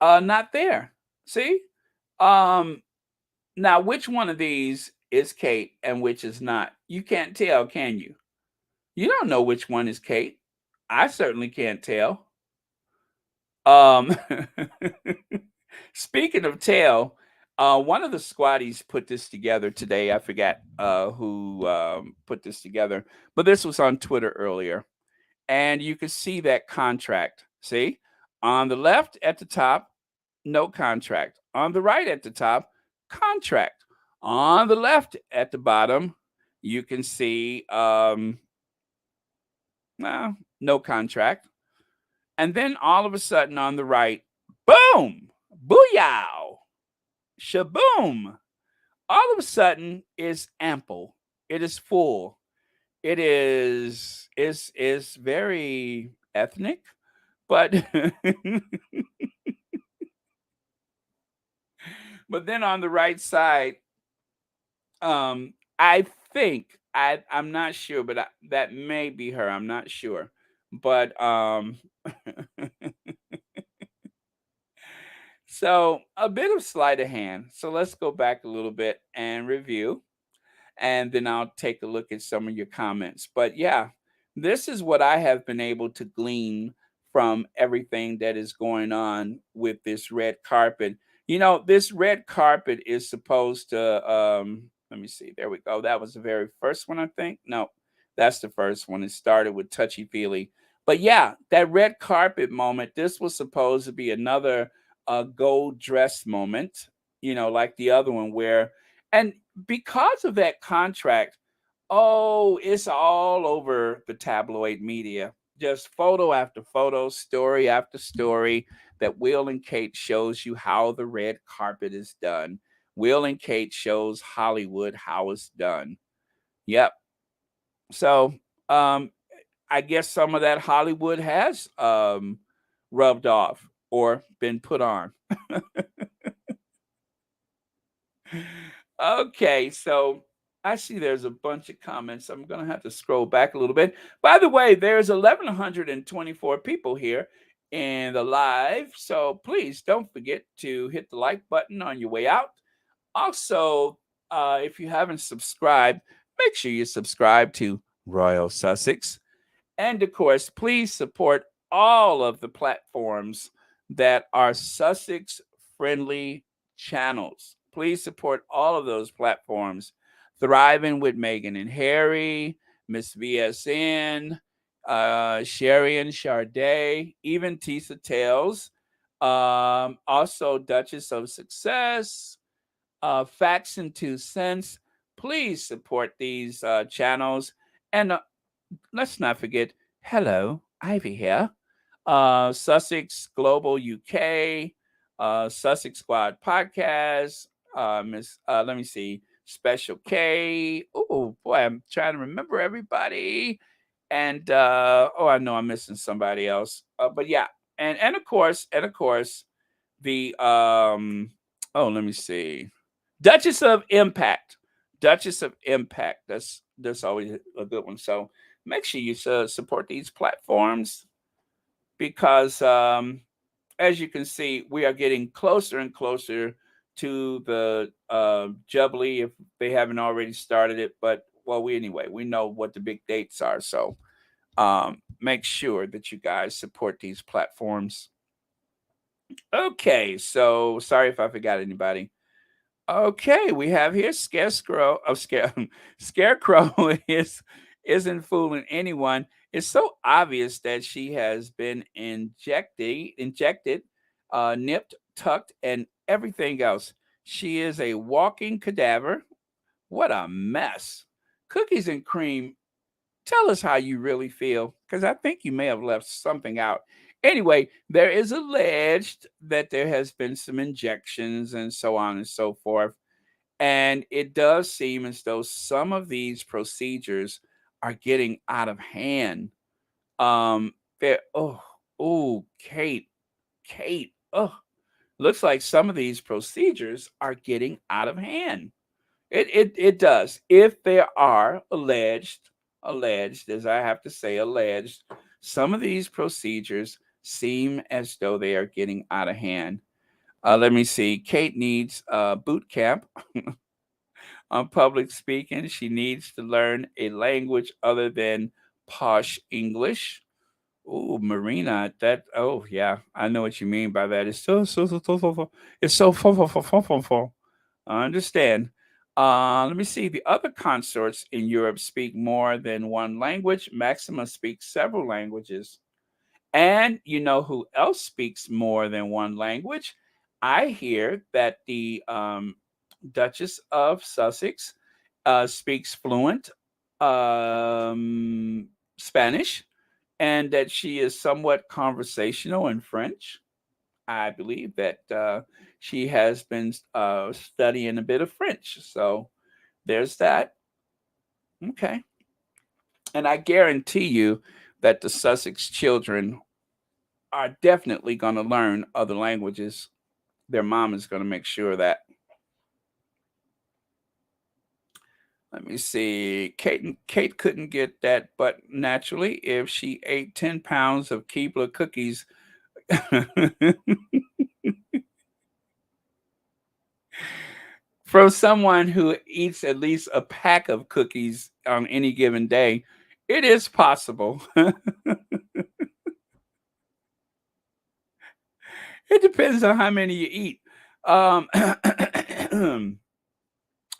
not there. See? Now, which one of these is Kate and which is not? You can't tell, can you? You don't know which one is Kate. I certainly can't tell. Speaking of tell, one of the squatties put this together today. I forgot who put this together, but this was on Twitter earlier. And you can see that contract. See? On the left at the top, no contract. On the right at the top, contract. On the left at the bottom, you can see no contract. And then all of a sudden on the right, boom, booyah, shaboom. All of a sudden is ample. It is full. It is very ethnic, but but then on the right side, I think I'm not sure, but that may be her. I'm not sure, but so a bit of sleight of hand. So let's go back a little bit and review, and then I'll take a look at some of your comments. But yeah, this is what I have been able to glean from everything that is going on with this red carpet. This red carpet is supposed to let me see. There we go. That was the very first one, I think. No, that's the first one. It started with touchy feely. But yeah, that red carpet moment, this was supposed to be another gold dress moment, like the other one and because of that contract, oh, it's all over the tabloid media. Just photo after photo, story after story that Will and Kate shows you how the red carpet is done. Will and Kate shows Hollywood how it's done. Yep. So I guess some of that Hollywood has rubbed off or been put on. Okay, so I see there's a bunch of comments. I'm going to have to scroll back a little bit. By the way, there's 1,124 people here in the live. So please don't forget to hit the like button on your way out. Also, if you haven't subscribed, make sure you subscribe to Royal Sussex. And of course, please support all of the platforms that are Sussex friendly channels. Please support all of those platforms. Thriving with Meghan and Harry, Miss VSN, Sherry and Sade, even Tisa Tales, also Duchess of Success, Facts and Two Cents. Please support these channels. And let's not forget, hello, Ivy here. Sussex Global UK, Sussex Squad Podcast, let me see, Special K. Oh boy, I'm trying to remember everybody. And oh, I know I'm missing somebody else. But yeah, and of course, the oh, let me see, Duchess of Impact. Duchess of Impact. That's always a good one. So make sure you support these platforms because, as you can see, we are getting closer and closer to the Jubilee if they haven't already started it. But well, we know what the big dates are. So make sure that you guys support these platforms. Okay, so sorry if I forgot anybody. Okay, we have here Scarecrow. Oh, Scarecrow isn't fooling anyone. It's so obvious that she has been injected, nipped, tucked, and everything else. She is a walking cadaver. What a mess! Cookies and cream, tell us how you really feel, because I think you may have left something out. Anyway, there is alleged that there has been some injections and so on and so forth. And it does seem as though some of these procedures are getting out of hand. They're, Kate, looks like some of these procedures are getting out of hand. It does. If there are alleged, as I have to say, alleged, some of these procedures seem as though they are getting out of hand. Let me see. Kate needs boot camp on public speaking. She needs to learn a language other than posh English. Oh, Marina, that. Oh, yeah, I know what you mean by that. It's so. I understand. Let me see. The other consorts in Europe speak more than one language. Maxima speaks several languages. And you know who else speaks more than one language? I hear that the Duchess of Sussex speaks fluent Spanish, and that she is somewhat conversational in French. I believe that she has been studying a bit of French. So there's that. Okay. And I guarantee you that the Sussex children are definitely going to learn other languages. Their mom is going to make sure of that. Let me see. Kate couldn't get that butt naturally if she ate 10 pounds of Keebler cookies. From someone who eats at least a pack of cookies on any given day, it is possible. It depends on how many you eat.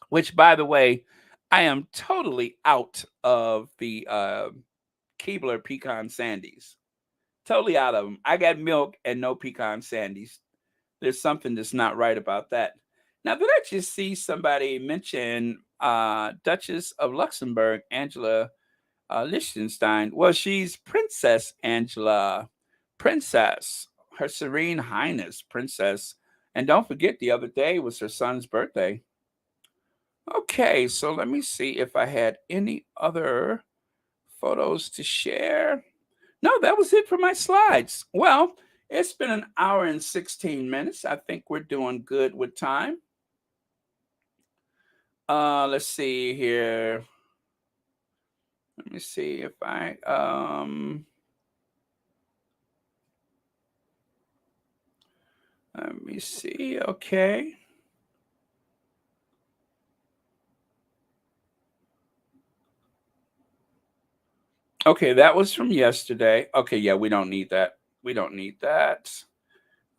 Which, by the way, I am totally out of the Keebler pecan sandies. Totally out of them. I got milk and no pecan sandies. There's something that's not right about that. Now, did I just see somebody mention Duchess of Luxembourg, Angela Liechtenstein? Well, she's Princess Angela, Princess, Her Serene Highness, Princess. And don't forget, the other day was her son's birthday. Okay, so let me see if I had any other photos to share. No, that was it for my slides. Well, it's been an hour and 16 minutes. I think we're doing good with time. Let's see here. Let me see if I let me see. Okay. Okay, that was from yesterday. Okay, yeah, we don't need that. We don't need that.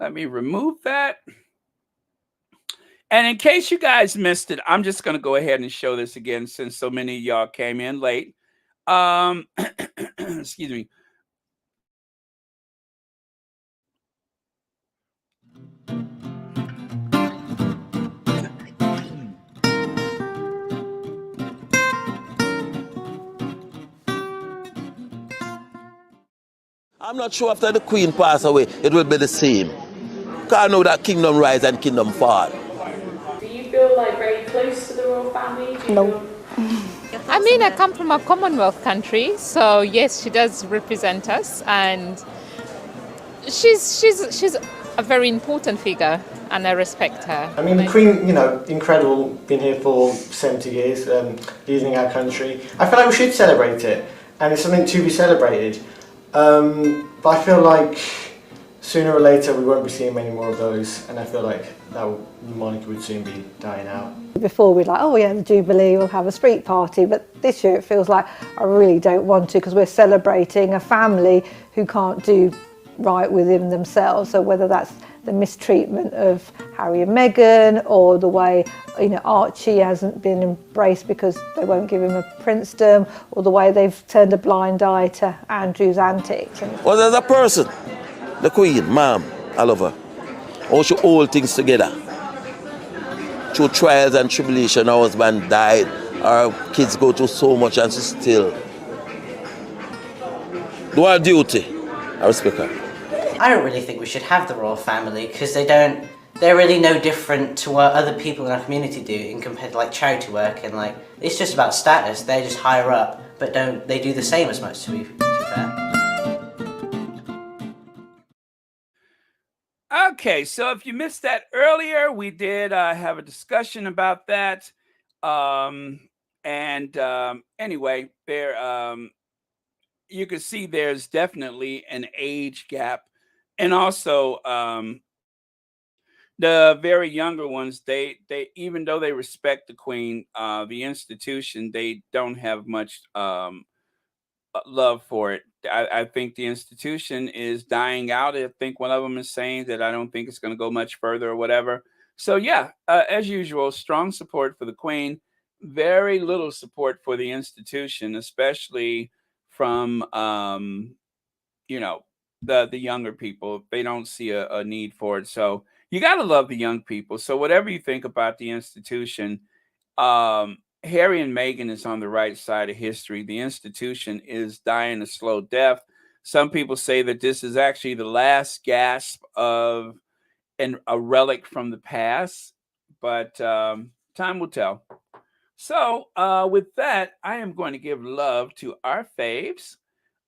Let me remove that. And in case you guys missed it, I'm just going to go ahead and show this again since so many of y'all came in late. Excuse me. I'm not sure after the Queen pass away, it will be the same. Because I know that kingdom rise and kingdom fall. Do you feel like very close to the royal family? Do you No. feel- I mean, I come from a Commonwealth country, so yes, she does represent us, and she's a very important figure, and I respect her. I mean, the Queen, you know, incredible, been here for 70 years, leading our country. I feel like we should celebrate it, and it's something to be celebrated. But I feel like sooner or later we won't be seeing many more of those, and I feel like the monarchy would soon be dying out. Before we'd like, oh yeah, the Jubilee, we'll have a street party, but this year it feels like I really don't want to because we're celebrating a family who can't do right within themselves. So whether that's the mistreatment of Harry and Meghan, or the way, you know, Archie hasn't been embraced because they won't give him a princedom, or the way they've turned a blind eye to Andrew's antics. Well, as a person, the Queen, ma'am, I love her. How she hold things together. Through trials and tribulation, her husband died, our kids go through so much, and she still do her duty. I respect her. I don't really think we should have the royal family because they're really no different to what other people in our community do in compared to like charity work, and like it's just about status. They're just higher up, but they do the same as much, to be fair. Okay, so if you missed that earlier, we did have a discussion about that. Anyway, you can see there's definitely an age gap, and also the very younger ones. They even though they respect the Queen, the institution, they don't have much love for it. I think the institution is dying out. I think one of them is saying that I don't think it's going to go much further or whatever. So yeah, as usual, strong support for the Queen, very little support for the institution, especially from you know, the younger people. They don't see a need for it. So you got to love the young people. So whatever you think about the institution, Harry and Meghan is on the right side of history. The institution is dying a slow death. Some people say that this is actually the last gasp of a relic from the past, but time will tell. So, with that, I am going to give love to our faves,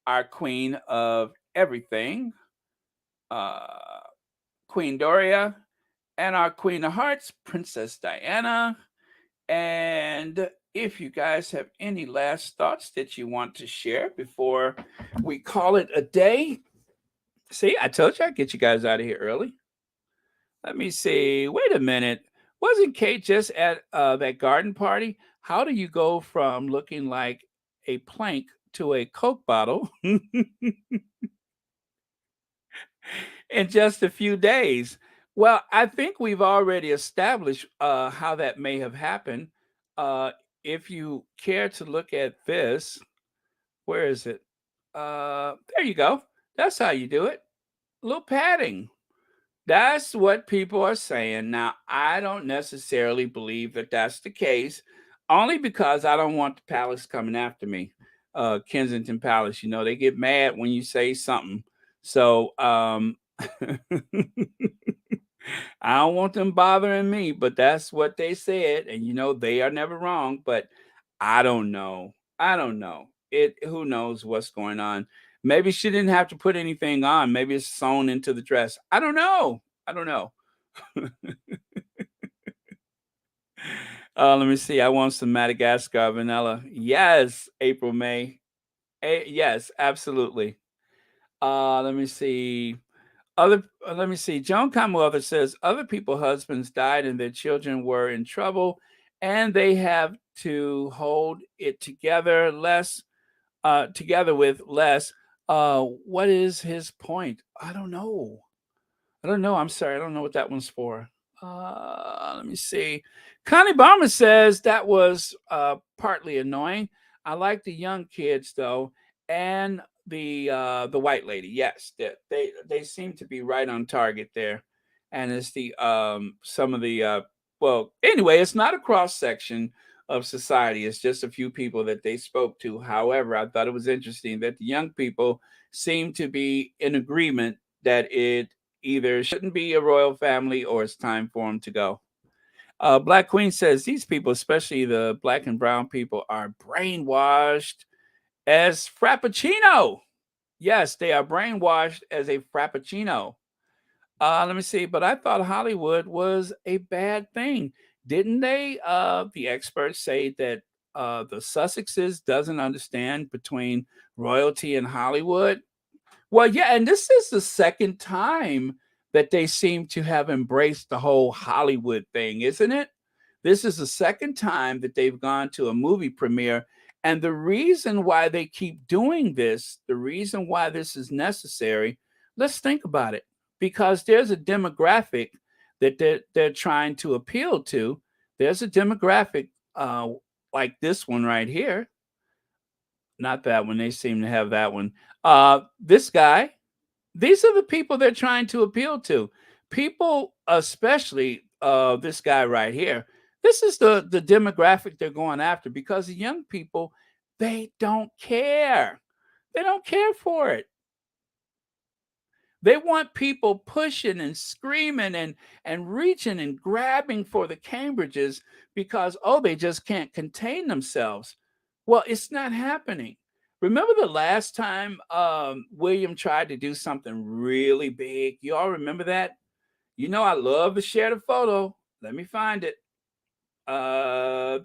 our queen of everything, uh, Queen Doria, and our queen of hearts, Princess Diana. And if you guys have any last thoughts that you want to share before we call it a day. See, I told you I'd get you guys out of here early. Let me see. Wait a minute. Wasn't Kate just at that garden party? How do you go from looking like a plank to a Coke bottle in just a few days? Well, I think we've already established how that may have happened. Uh, if you care to look at this, where is it? There you go. That's how you do it. A little padding. That's what people are saying. Now, I don't necessarily believe that that's the case, only because I don't want the palace coming after me. Kensington Palace, you know, they get mad when you say something. So, I don't want them bothering me, but that's what they said. And you know, they are never wrong, but I don't know. I don't know. Who knows what's going on. Maybe she didn't have to put anything on. Maybe it's sewn into the dress. I don't know. I don't know. Let me see. I want some Madagascar vanilla. Yes, April May. Yes, absolutely. Let me see. Let me see. Joan Commonwealth says other people husbands died and their children were in trouble, and they have to hold it together together with less. What is his point? I don't know. I don't know. I'm sorry. I don't know what that one's for. Let me see. Connie Barmer says that was partly annoying. I like the young kids though, and the white lady. Yes, they seem to be right on target there. And it's the some of the well, anyway, it's not a cross section of society. It's just a few people that they spoke to. However, I thought it was interesting that the young people seem to be in agreement that it either shouldn't be a royal family or it's time for them to go. Black Queen says these people, especially the black and brown people, are brainwashed as Frappuccino. Yes, they are brainwashed as a Frappuccino. Let me see, but I thought Hollywood was a bad thing. Didn't they, the experts say that the Sussexes doesn't understand between royalty and Hollywood? Well, yeah, and this is the second time that they seem to have embraced the whole Hollywood thing, isn't it? This is the second time that they've gone to a movie premiere. And the reason why they keep doing this, the reason why this is necessary, let's think about it. Because there's a demographic that they're trying to appeal to. There's a demographic like this one right here. Not that one. They seem to have that one. This guy, these are the people they're trying to appeal to. People, especially this guy right here. This is the demographic they're going after because the young people, they don't care. They don't care for it. They want people pushing and screaming and reaching and grabbing for the Cambridges because oh they just can't contain themselves. Well, it's not happening. Remember the last time William tried to do something really big? You all remember that? You know I love to share the photo. Let me find it.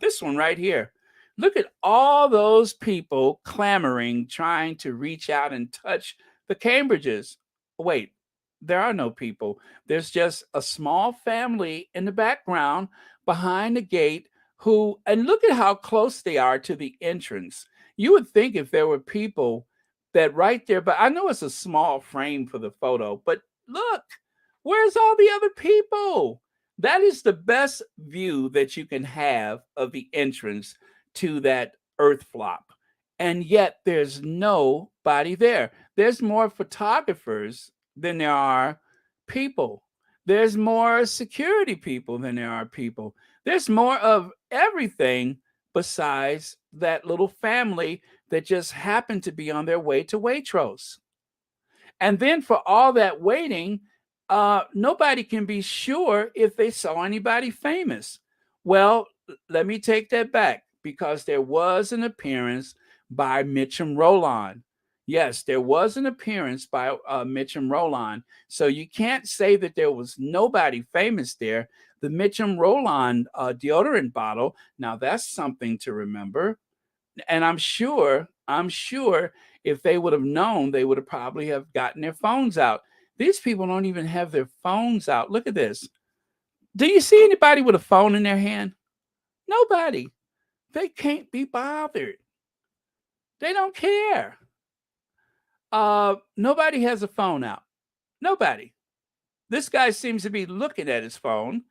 This one right here. Look at all those people clamoring, trying to reach out and touch the Cambridges. Wait, there are no people. There's just a small family in the background behind the gate who, and look at how close they are to the entrance. You would think if there were people that right there, but I know it's a small frame for the photo, but look, where's all the other people? That is the best view that you can have of the entrance to that earth flop. And yet there's nobody there. There's more photographers than there are people. There's more security people than there are people. There's more of everything besides that little family that just happened to be on their way to Waitrose. And then for all that waiting, nobody can be sure if they saw anybody famous. Well, let me take that back because there was an appearance by Mitchum Roland. Yes, there was an appearance by Mitchum Roland. So you can't say that there was nobody famous there. The Mitchum Roland deodorant bottle, now that's something to remember. And I'm sure if they would have known, they would have probably have gotten their phones out. These people don't even have their phones out. Look at this. Do you see anybody with a phone in their hand? Nobody. They can't be bothered. They don't care. Nobody has a phone out. Nobody. This guy seems to be looking at his phone.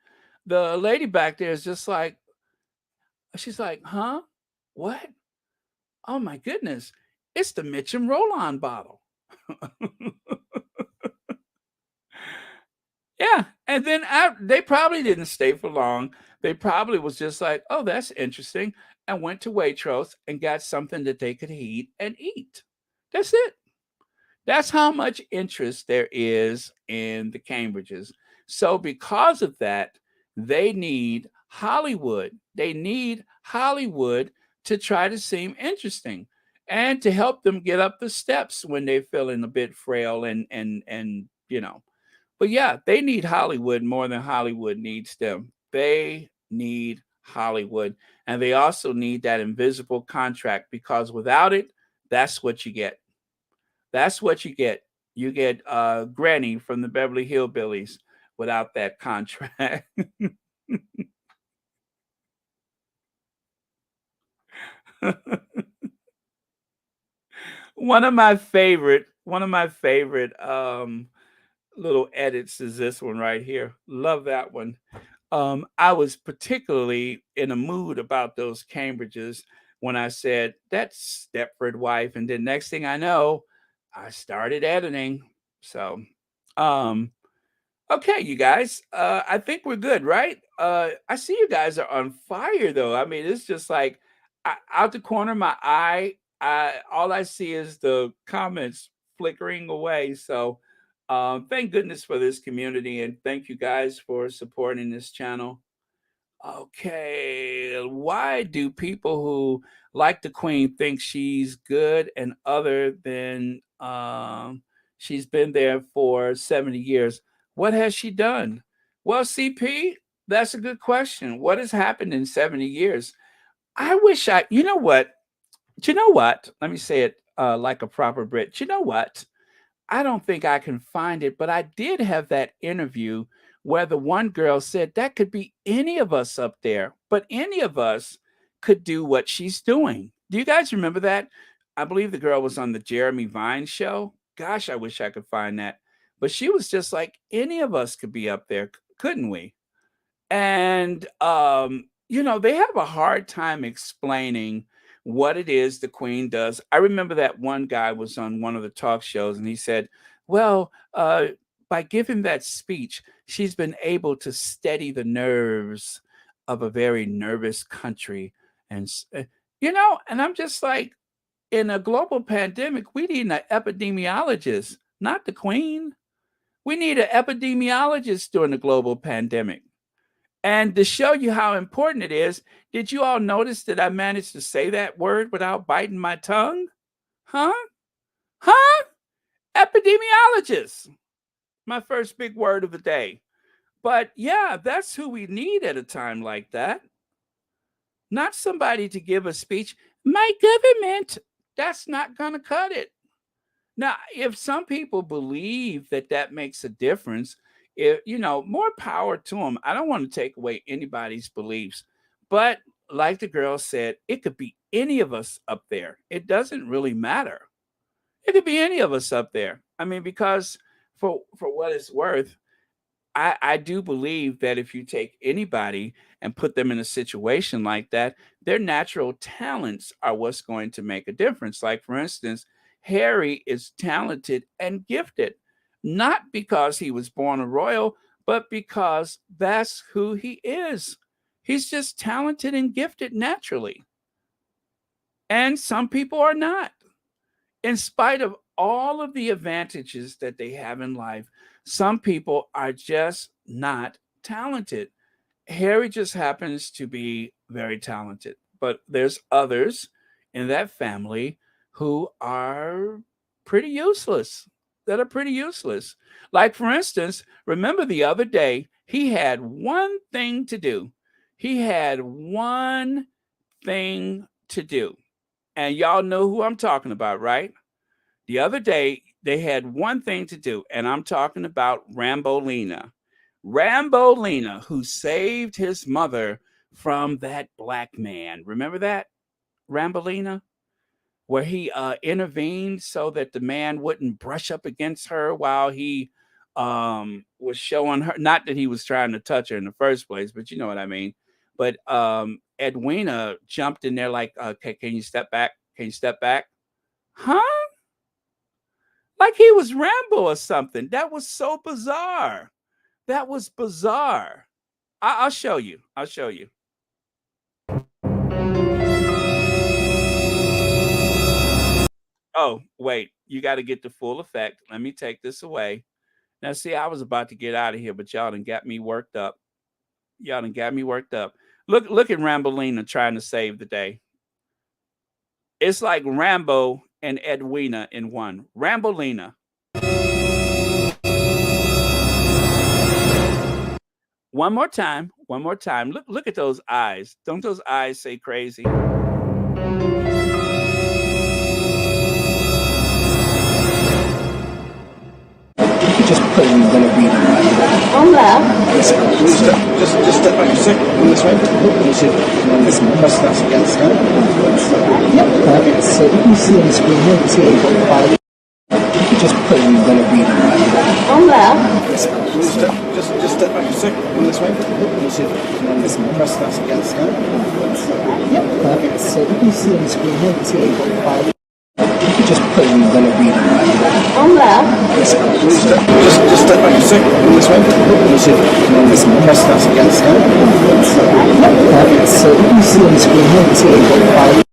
The lady back there is just like, she's like, huh? What? Oh my goodness. It's the Mitchum Roll-On bottle. Yeah, and then they probably didn't stay for long. They probably was just like, "Oh, that's interesting," and went to Waitrose and got something that they could heat and eat. That's it. That's how much interest there is in the Cambridges. So because of that, they need Hollywood. They need Hollywood to try to seem interesting and to help them get up the steps when they're feeling a bit frail and you know. But yeah, they need Hollywood more than Hollywood needs them. They need Hollywood. And they also need that invisible contract because without it, that's what you get. That's what you get. You get Granny from the Beverly Hillbillies without that contract. One of my favorite little edits is this one right here. Love that one. I was particularly in a mood about those Cambridges when I said that's Stepford wife, and then next thing I know, I started editing. So, um, okay, you guys, I think we're good, right? I see you guys are on fire, though. I mean, it's just like out the corner of my eye, all I see is the comments flickering away. So, thank goodness for this community, and thank you guys for supporting this channel. Okay, why do people who like the Queen think she's good and other than she's been there for 70 years? What has she done? Well, CP, that's a good question. What has happened in 70 years? I wish you know what? Do you know what? Let me say it like a proper Brit. Do you know what? I don't think I can find it, but I did have that interview where the one girl said that could be any of us up there, but any of us could do what she's doing. Do you guys remember that? I believe the girl was on the Jeremy Vine show. Gosh, I wish I could find that. But she was just like, any of us could be up there, couldn't we? And, they have a hard time explaining what it is the Queen does. I remember that one guy was on one of the talk shows and he said, well, by giving that speech, she's been able to steady the nerves of a very nervous country. And, and I'm just like, in a global pandemic, we need an epidemiologist, not the Queen. We need an epidemiologist during the global pandemic. And to show you how important it is, did you all notice that I managed to say that word without biting my tongue? Huh? Huh? Epidemiologist. My first big word of the day. But yeah, that's who we need at a time like that. Not somebody to give a speech. My government, that's not going to cut it. Now, if some people believe that that makes a difference, more power to them. I don't want to take away anybody's beliefs, but like the girl said, it could be any of us up there. It doesn't really matter. It could be any of us up there. I mean, because for what it's worth, I do believe that if you take anybody and put them in a situation like that, their natural talents are what's going to make a difference. Like, for instance, Harry is talented and gifted, not because he was born a royal, but because that's who he is. He's just talented and gifted naturally. And some people are not. In spite of all of the advantages that they have in life, some people are just not talented. Harry just happens to be very talented, but there's others in that family who are pretty useless, Like, for instance, remember the other day, he had one thing to do. And y'all know who I'm talking about, right? The other day, they had one thing to do, and I'm talking about Rambolina. Rambolina, who saved his mother from that black man. Remember that, Rambolina? Where he intervened so that the man wouldn't brush up against her while he was showing her, not that he was trying to touch her in the first place, but you know what I mean. But Edwina jumped in there like, okay, can you step back? Can you step back? Huh? Like he was Rambo or something. That was so bizarre. That was bizarre. I'll show you. Oh, wait, you got to get the full effect. Let me take this away. Now, see, I was about to get out of here, but y'all done got me worked up. Look at Rambolina trying to save the day. It's like Rambo and Edwina in one. Rambolina. One more time. Look at those eyes. Don't those eyes say crazy? Just put in the reading right. On there? Just step back a second. On this way. You see this mustache against her. Yep, perfect. So you can see on the screen here, you can see you've got just put in the reading. On there. Just step back a second on this way. You see, listen, press that against that. Yep, perfect. So you can see on the screen here, 88.5. Just put in the reading. On there. Just step back a second on this way. You see, listen, press that against that. Yep, perfect. So you can see on the screen here, 88.5.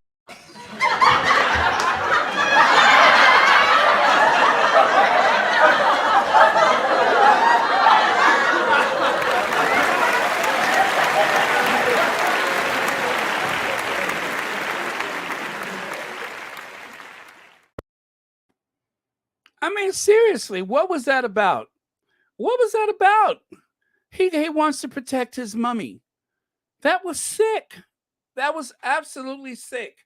I mean, seriously, what was that about? What was that about? He wants to protect his mummy. That was sick. That was absolutely sick.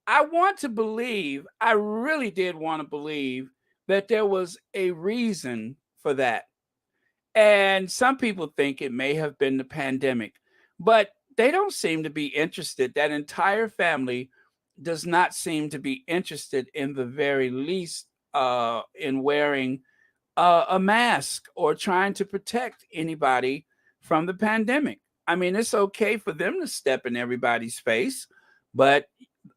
I want to believe, I really did want to believe that there was a reason for that. And some people think it may have been the pandemic, but they don't seem to be interested. That entire family does not seem to be interested in the very least in wearing a mask or trying to protect anybody from the pandemic. I mean, it's okay for them to step in everybody's face, but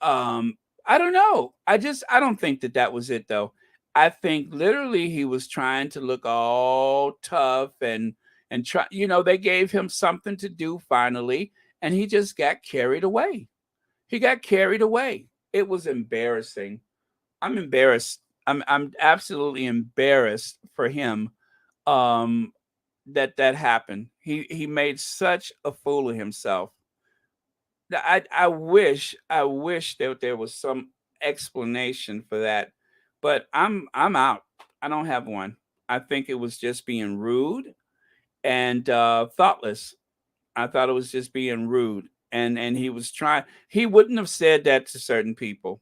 I don't know. I don't think that that was it though. I think literally he was trying to look all tough and try. You know, they gave him something to do finally, and he just got carried away. He got carried away. It was embarrassing. I'm embarrassed. I'm absolutely embarrassed for him um that happened. He made such a fool of himself. I wish that there was some explanation for that, but I'm out. I don't have one. I think it was just being rude and thoughtless. I thought it was just being rude, and he was trying. He wouldn't have said that to certain people,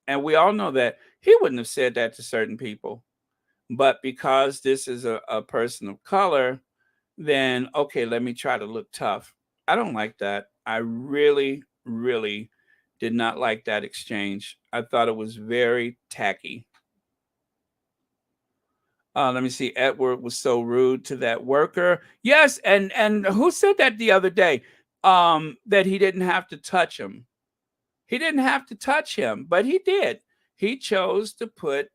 and we all know that he wouldn't have said that to certain people. But because this is a person of color, then okay, let me try to look tough. I don't like that. I really, really did not like that exchange. I thought it was very tacky. Let me see. Edward was so rude to that worker. Yes, and who said that the other day? That he didn't have to touch him. He didn't have to touch him, but he did. He chose to put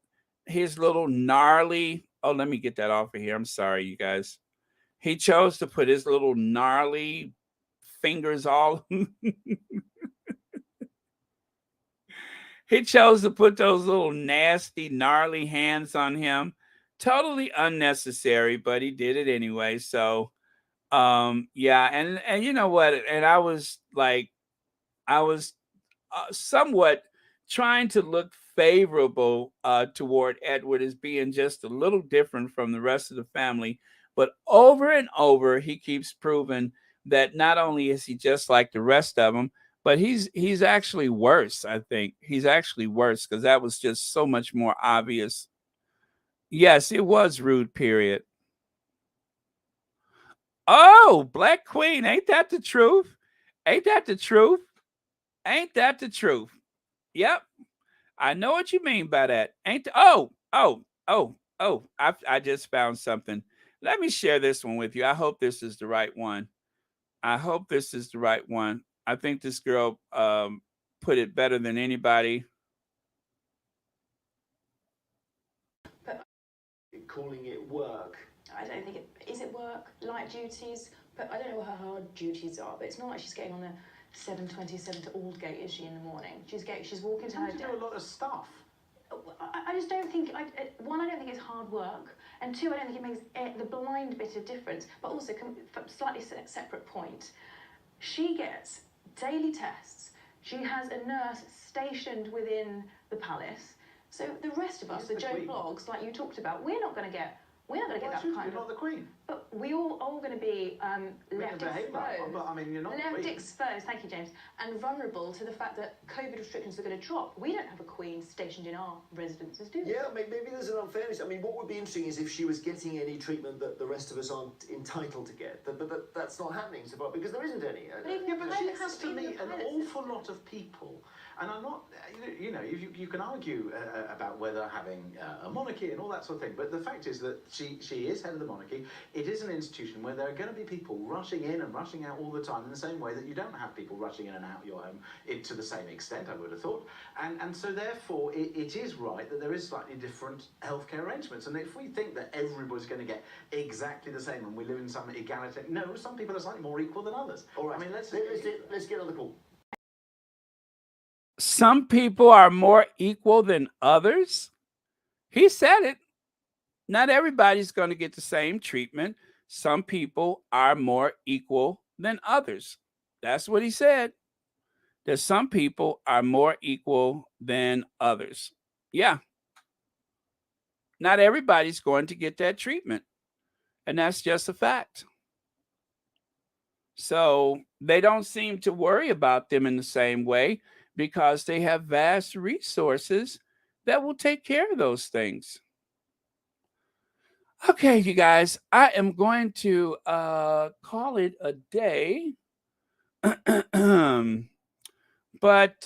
his little gnarly. Oh, let me get that off of here. I'm sorry, you guys. He chose to put his little gnarly fingers all. He chose to put those little nasty, gnarly hands on him. Totally unnecessary, but he did it anyway. So, yeah, and you know what? And I was like, I was somewhat trying to look favorable toward Edward as being just a little different from the rest of the family. But over and over, he keeps proving that not only is he just like the rest of them, but he's actually worse. I think he's actually worse because that was just so much more obvious. Yes, it was rude. Period. Oh, Black Queen, ain't that the truth? Ain't that the truth? Ain't that the truth? Yep. I know what you mean by that. I just found something. Let me share this one with you. I hope this is the right one. I hope this is the right one. I think this girl put it better than anybody. Calling it work. I don't think it is it work, light duties, but I don't know what her hard duties are, but it's not like she's getting on a 7:27 to Aldgate, is she, in the morning? She's walking to her desk. Do a lot of stuff. I just don't think, one, I don't think it's hard work, and two, I don't think it makes the blind bit of difference, but also, slightly separate point, she gets daily tests, she has a nurse stationed within the palace, so the rest of us, the Joe Blogs, like you talked about, we're not going to get that kind of... You're not the Queen. But we all going to be left behave like one, exposed. but I mean, you're not Left queen. exposed, thank you, James, and vulnerable to the fact that COVID restrictions are going to drop. We don't have a queen stationed in our residences, do we? Yeah, maybe there's an unfairness. I mean, what would be interesting is if she was getting any treatment that the rest of us aren't entitled to get. But that's not happening so far because there isn't any. Yeah, but she has to meet an awful lot of people. And I'm not, you know, you can argue about whether having a monarchy and all that sort of thing, but the fact is that she is head of the monarchy. It is an institution where there are going to be people rushing in and rushing out all the time in the same way that you don't have people rushing in and out your home to the same extent, I would have thought. And so therefore, it is right that there is slightly different healthcare arrangements. And if we think that everybody's going to get exactly the same and we live in some egalitarian, no, some people are slightly more equal than others. All right, I mean, let's get on the call. Some people are more equal than others. He said it. Not everybody's going to get the same treatment. Some people are more equal than others. That's what he said. That some people are more equal than others. Yeah. Not everybody's going to get that treatment. And that's just a fact. So they don't seem to worry about them in the same way because they have vast resources that will take care of those things. Okay, you guys, I am going to call it a day. But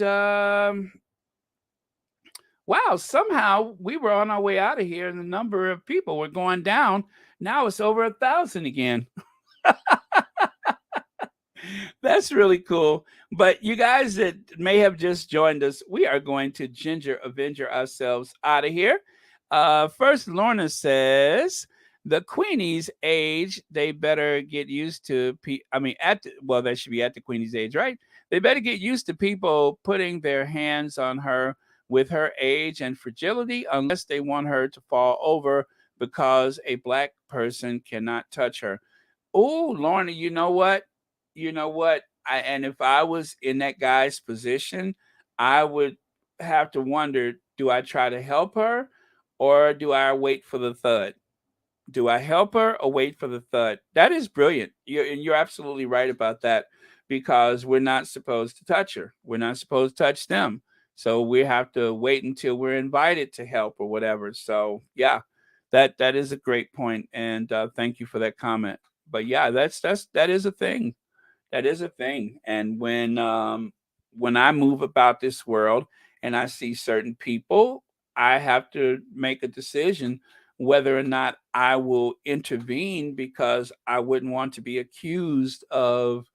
wow, somehow we were on our way out of here and the number of people were going down. Now it's over 1,000 again. That's really cool. But you guys that may have just joined us, we are going to Ginger Avenger ourselves out of here. First, Lorna says the Queenie's age, they better get used to. They should be at the Queenie's age, right? They better get used to people putting their hands on her with her age and fragility, unless they want her to fall over because a black person cannot touch her. Oh, Lorna, you know what? And if I was in that guy's position, I would have to wonder, do I try to help her or do I wait for the thud? Do I help her or wait for the thud? That is brilliant. You're absolutely right about that, because we're not supposed to touch her. We're not supposed to touch them. So we have to wait until we're invited to help or whatever. So yeah, that is a great point. And thank you for that comment. But yeah, that is a thing. That is a thing. And when I move about this world and I see certain people, I have to make a decision whether or not I will intervene, because I wouldn't want to be accused of,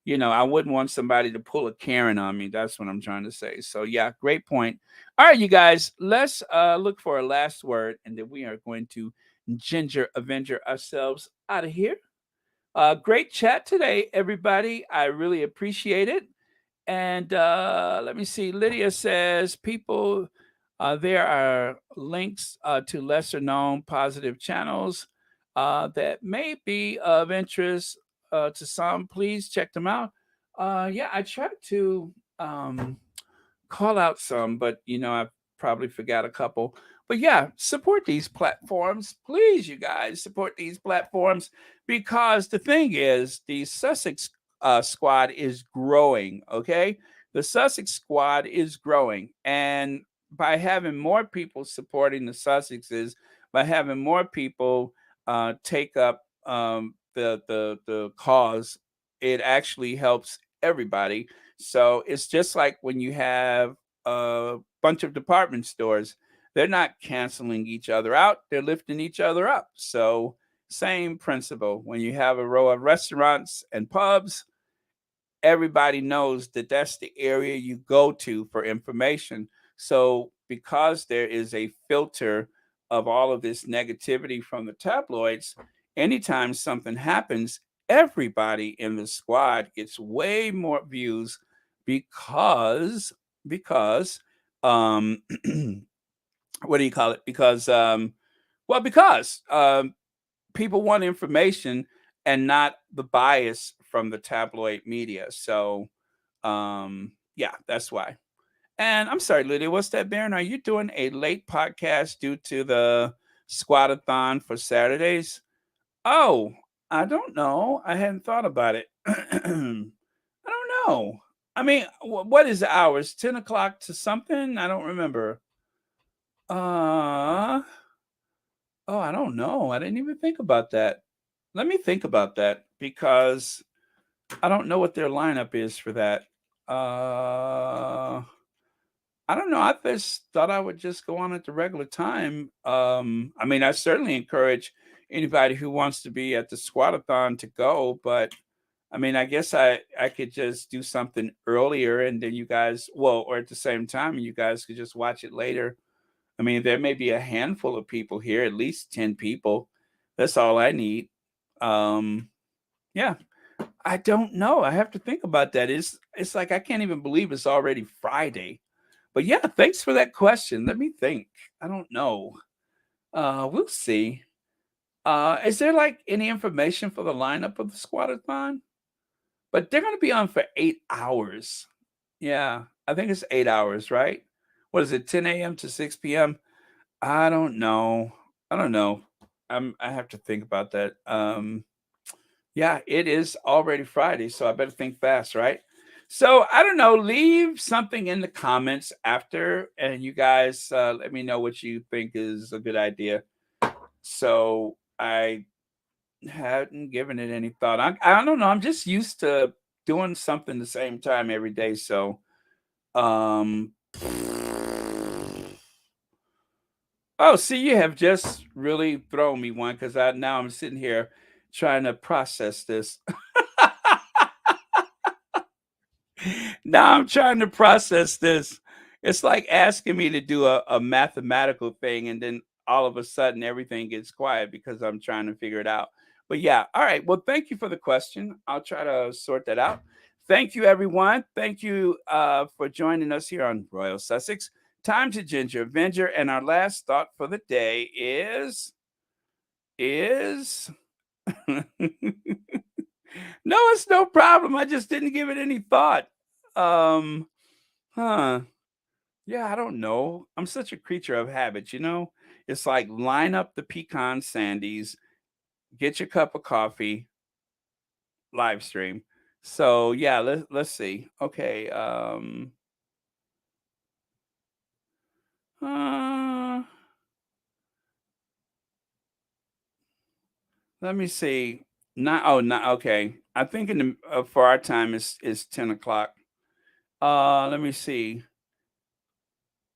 I wouldn't want somebody to pull a Karen on me. That's what I'm trying to say. So yeah, great point. All right, you guys, let's look for a last word, and then we are going to Ginger Avenger ourselves out of here. Great chat today, everybody. I really appreciate it. And let me see. Lydia says there are links to lesser known positive channels that may be of interest to some. Please check them out. Yeah, I tried to call out some, but I probably forgot a couple. But yeah, support these platforms. Please, you guys, support these platforms, because the thing is, the Sussex squad is growing, okay? The Sussex squad is growing. And by having more people supporting the Sussexes, by having more people take up the cause, it actually helps everybody. So it's just like when you have a bunch of department stores. They're not canceling each other out. They're lifting each other up. So same principle. When you have a row of restaurants and pubs, everybody knows that that's the area you go to for information. So because there is a filter of all of this negativity from the tabloids, anytime something happens, everybody in the squad gets way more views because what do you call it? Because people want information and not the bias from the tabloid media. So yeah, that's why. And I'm sorry, Lydia, what's that, Baron? Are you doing a late podcast due to the squadathon for Saturdays? Oh, I don't know. I hadn't thought about it. I don't know. I mean, what is the hours? 10 o'clock to something? I don't remember. Uh oh, I don't know. I didn't even think about that. Let me think about that because I don't know what their lineup is for that. Uh I don't know. I just thought I would just go on at the regular time. I mean, I certainly encourage anybody who wants to be at the squatathon to go, but I mean, I guess I could just do something earlier and then you guys, well, or at the same time, you guys could just watch it later. I mean, there may be a handful of people here, at least 10 people. That's all I need. Um, yeah, I don't know. I have to think about that. It's like I can't even believe it's already Friday. But yeah, thanks for that question. Let me think. I don't know. We'll see. Is there like any information for the lineup of the squatathon? But they're gonna be on for 8 hours. Yeah, I think it's 8 hours, right? What is it, 10 a.m. to 6 p.m.? I don't know. I don't know. I have to think about that. Yeah, it is already Friday, so I better think fast, right? So I don't know. Leave something in the comments after, and you guys let me know what you think is a good idea. So I hadn't given it any thought. I don't know. I'm just used to doing something the same time every day. So um, oh, see, you have just really thrown me one because I now I'm sitting here trying to process this. Now I'm trying to process this. It's like asking me to do a mathematical thing, and then all of a sudden everything gets quiet because I'm trying to figure it out. But yeah, all right. Well, thank you for the question. I'll try to sort that out. Thank you, everyone. Thank you for joining us here on Royal Sussex. Time to Ginger Avenger, and our last thought for the day is no, it's no problem. I just didn't give it any thought. Um, huh. Yeah, I don't know. I'm such a creature of habit, you know? It's like line up the pecan sandies, get your cup of coffee, live stream. So yeah, let's see. Okay. Uh, let me see. Not oh not okay. I think in the for our time is 10 o'clock. Let me see.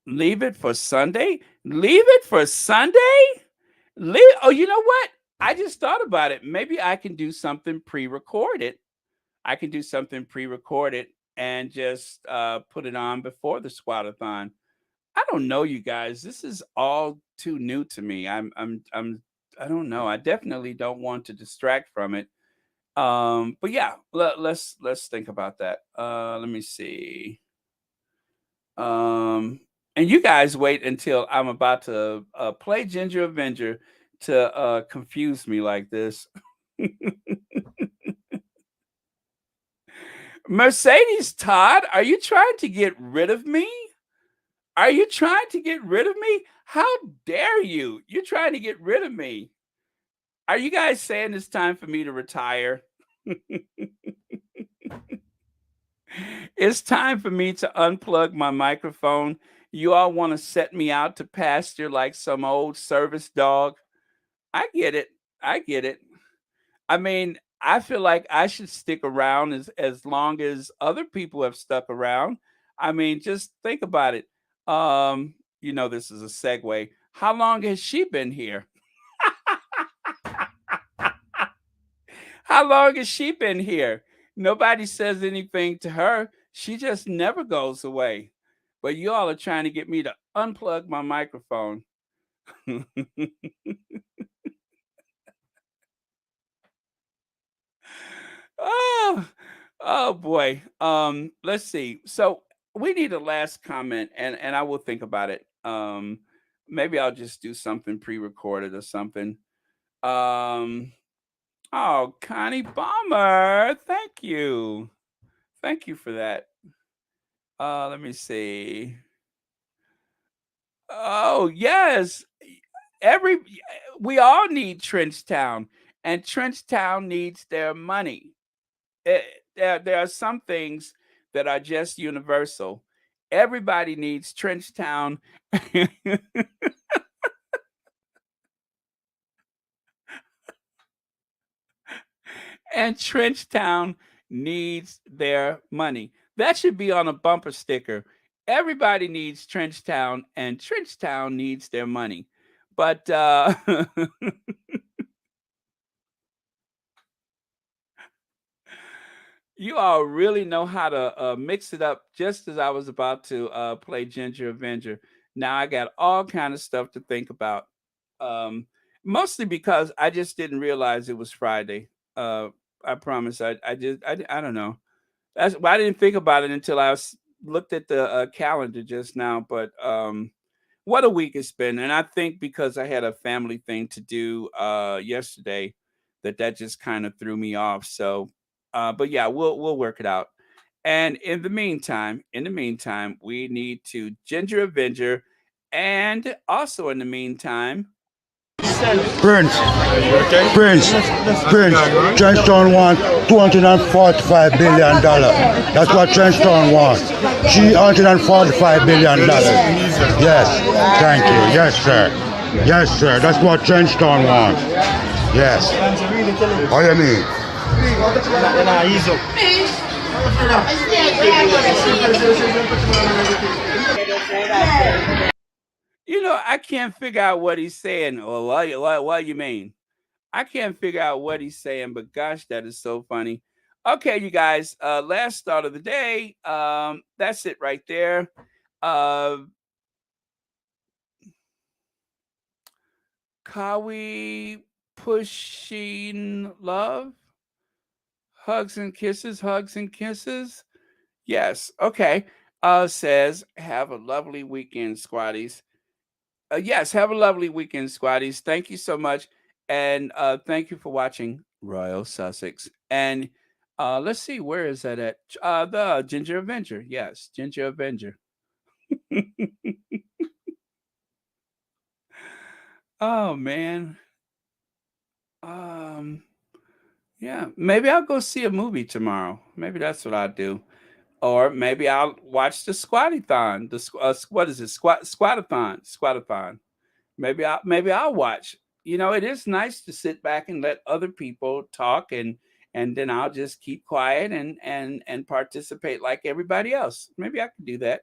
Leave it for Sunday? Leave it for Sunday? Oh, you know what? I just thought about it. Maybe I can do something pre-recorded. I can do something pre-recorded and just put it on before the squatathon. I don't know, you guys. This is all too new to me. I don't know. I definitely don't want to distract from it. But yeah, let's think about that. Let me see. Um, and you guys wait until I'm about to play Ginger Avenger to confuse me like this. Mercedes Todd, are you trying to get rid of me? Are you trying to get rid of me? How dare you? You're trying to get rid of me. Are you guys saying it's time for me to retire? It's time for me to unplug my microphone. You all want to set me out to pasture like some old service dog. I get it. I get it. I mean, I feel like I should stick around as long as other people have stuck around. I mean, just think about it. This is a segue. How long has she been here? How long has she been here? Nobody says anything to her. She just never goes away. But you all are trying to get me to unplug my microphone. Oh, oh boy. Let's see. So we need a last comment, and I will think about it. Maybe I'll just do something pre-recorded or something. Um, oh, Connie Bomber, thank you. Thank you for that. Let me see. Oh, yes. Every we all need Trenchtown. and Trenchtown needs their money. There are some things that are just universal. Everybody needs Trenchtown. And Trenchtown needs their money. That should be on a bumper sticker. Everybody needs Trenchtown, and Trenchtown needs their money. But you all really know how to mix it up. Just as I was about to play Ginger Avenger, now I got all kind of stuff to think about. Um, Mostly because I just didn't realize it was Friday. I promise. I don't know. That's why I didn't think about it until looked at the calendar just now. But what a week it's been, and I think because I had a family thing to do yesterday, that just kind of threw me off. So, but yeah, we'll work it out. And in the meantime, we need to Ginger Avenger, and also in the meantime, Prince, Trenchtown wants $245 billion. That's what Trenchtown wants. $345 billion. Yes, thank you. Yes, sir. Yes, sir. That's what Trenchtown wants. Yes. What do you mean? I can't figure out what he's saying. Or what you mean? I can't figure out what he's saying, but gosh, that is so funny. Okay, you guys, last thought of the day. That's it right there. Kawi pushing love. Hugs and kisses, hugs and kisses. Yes. Okay. Says, have a lovely weekend, squaddies. Yes, have a lovely weekend, squaddies. Thank you so much. And thank you for watching Royal Sussex. And let's see, where is that at? The Ginger Avenger. Yes, Ginger Avenger. Oh man. Yeah, maybe I'll go see a movie tomorrow. Maybe that's what I'll do. Or maybe I'll watch the Squattathon. What is it? Squattathon. Maybe I'll watch. It is nice to sit back and let other people talk, and then I'll just keep quiet and participate like everybody else. Maybe I can do that.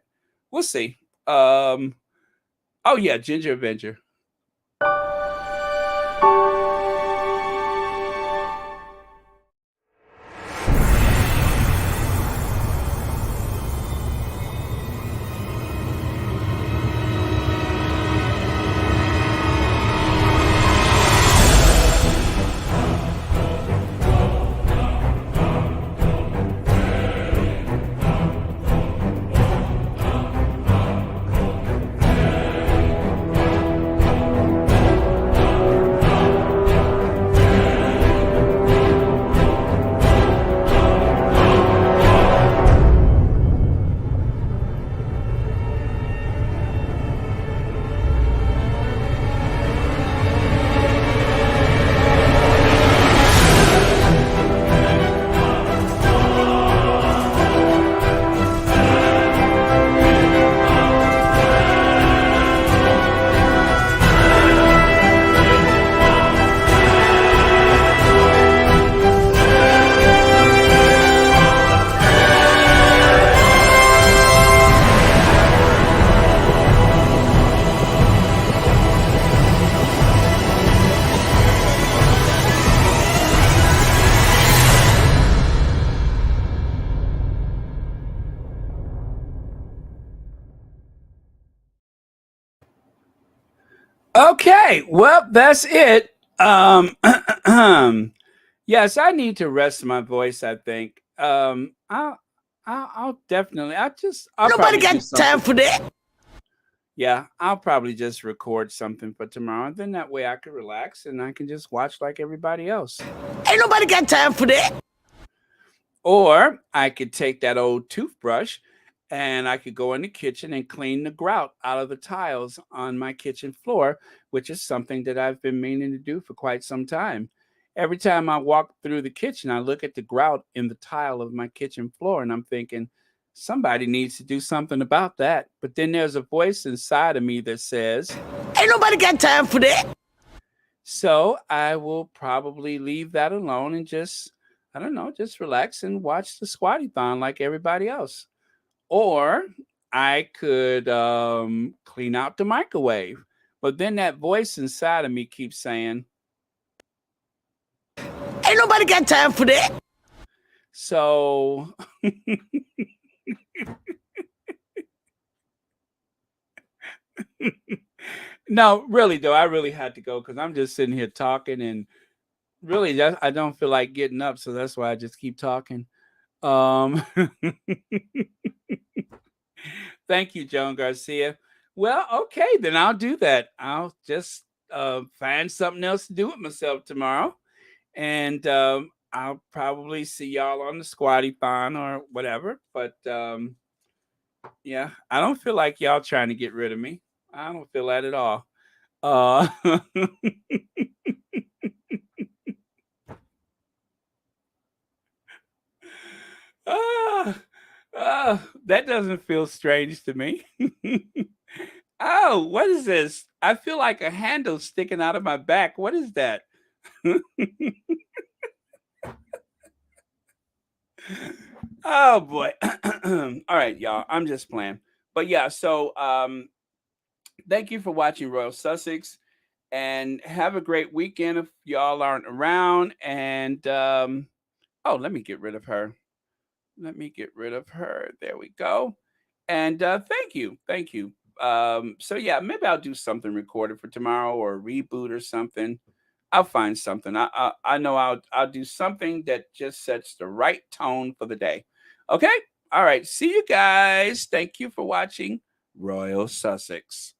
We'll see. Oh yeah, Ginger Avenger. Okay, well, that's it. Yes, I need to rest my voice, I think. I'll definitely. Nobody got time for that. Yeah, I'll probably just record something for tomorrow. Then that way I can relax and I can just watch like everybody else. Ain't nobody got time for that. Or I could take that old toothbrush and I could go in the kitchen and clean the grout out of the tiles on my kitchen floor, which is something that I've been meaning to do for quite some time. every time I walk through the kitchen, I look at the grout in the tile of my kitchen floor, and I'm thinking, somebody needs to do something about that. But then there's a voice inside of me that says, ain't nobody got time for that. So I will probably leave that alone and just, I don't know, just relax and watch the Squatty-thon like everybody else. Or I could clean out the microwave. But then that voice inside of me keeps saying, ain't nobody got time for that. So no, really though, I really had to go because I'm just sitting here talking, and really I don't feel like getting up, so that's why I just keep talking. Thank you, Joan Garcia. Well, okay, then I'll do that. I'll just find something else to do with myself tomorrow, and I'll probably see y'all on the Squatty-thon or whatever. But yeah, I don't feel like y'all trying to get rid of me. I don't feel that at all. That doesn't feel strange to me. Oh, what is this? I feel like a handle sticking out of my back. What is that? Oh boy. All right, y'all. I'm just playing. But yeah, so thank you for watching Royal Sussex, and have a great weekend if y'all aren't around. And oh, let me get rid of her. Let me get rid of her. There we go. And thank you. Thank you. So yeah, maybe I'll do something recorded for tomorrow, or a reboot or something. I'll find something. I know I'll do something that just sets the right tone for the day. Okay? All right. See you guys. Thank you for watching Royal Sussex.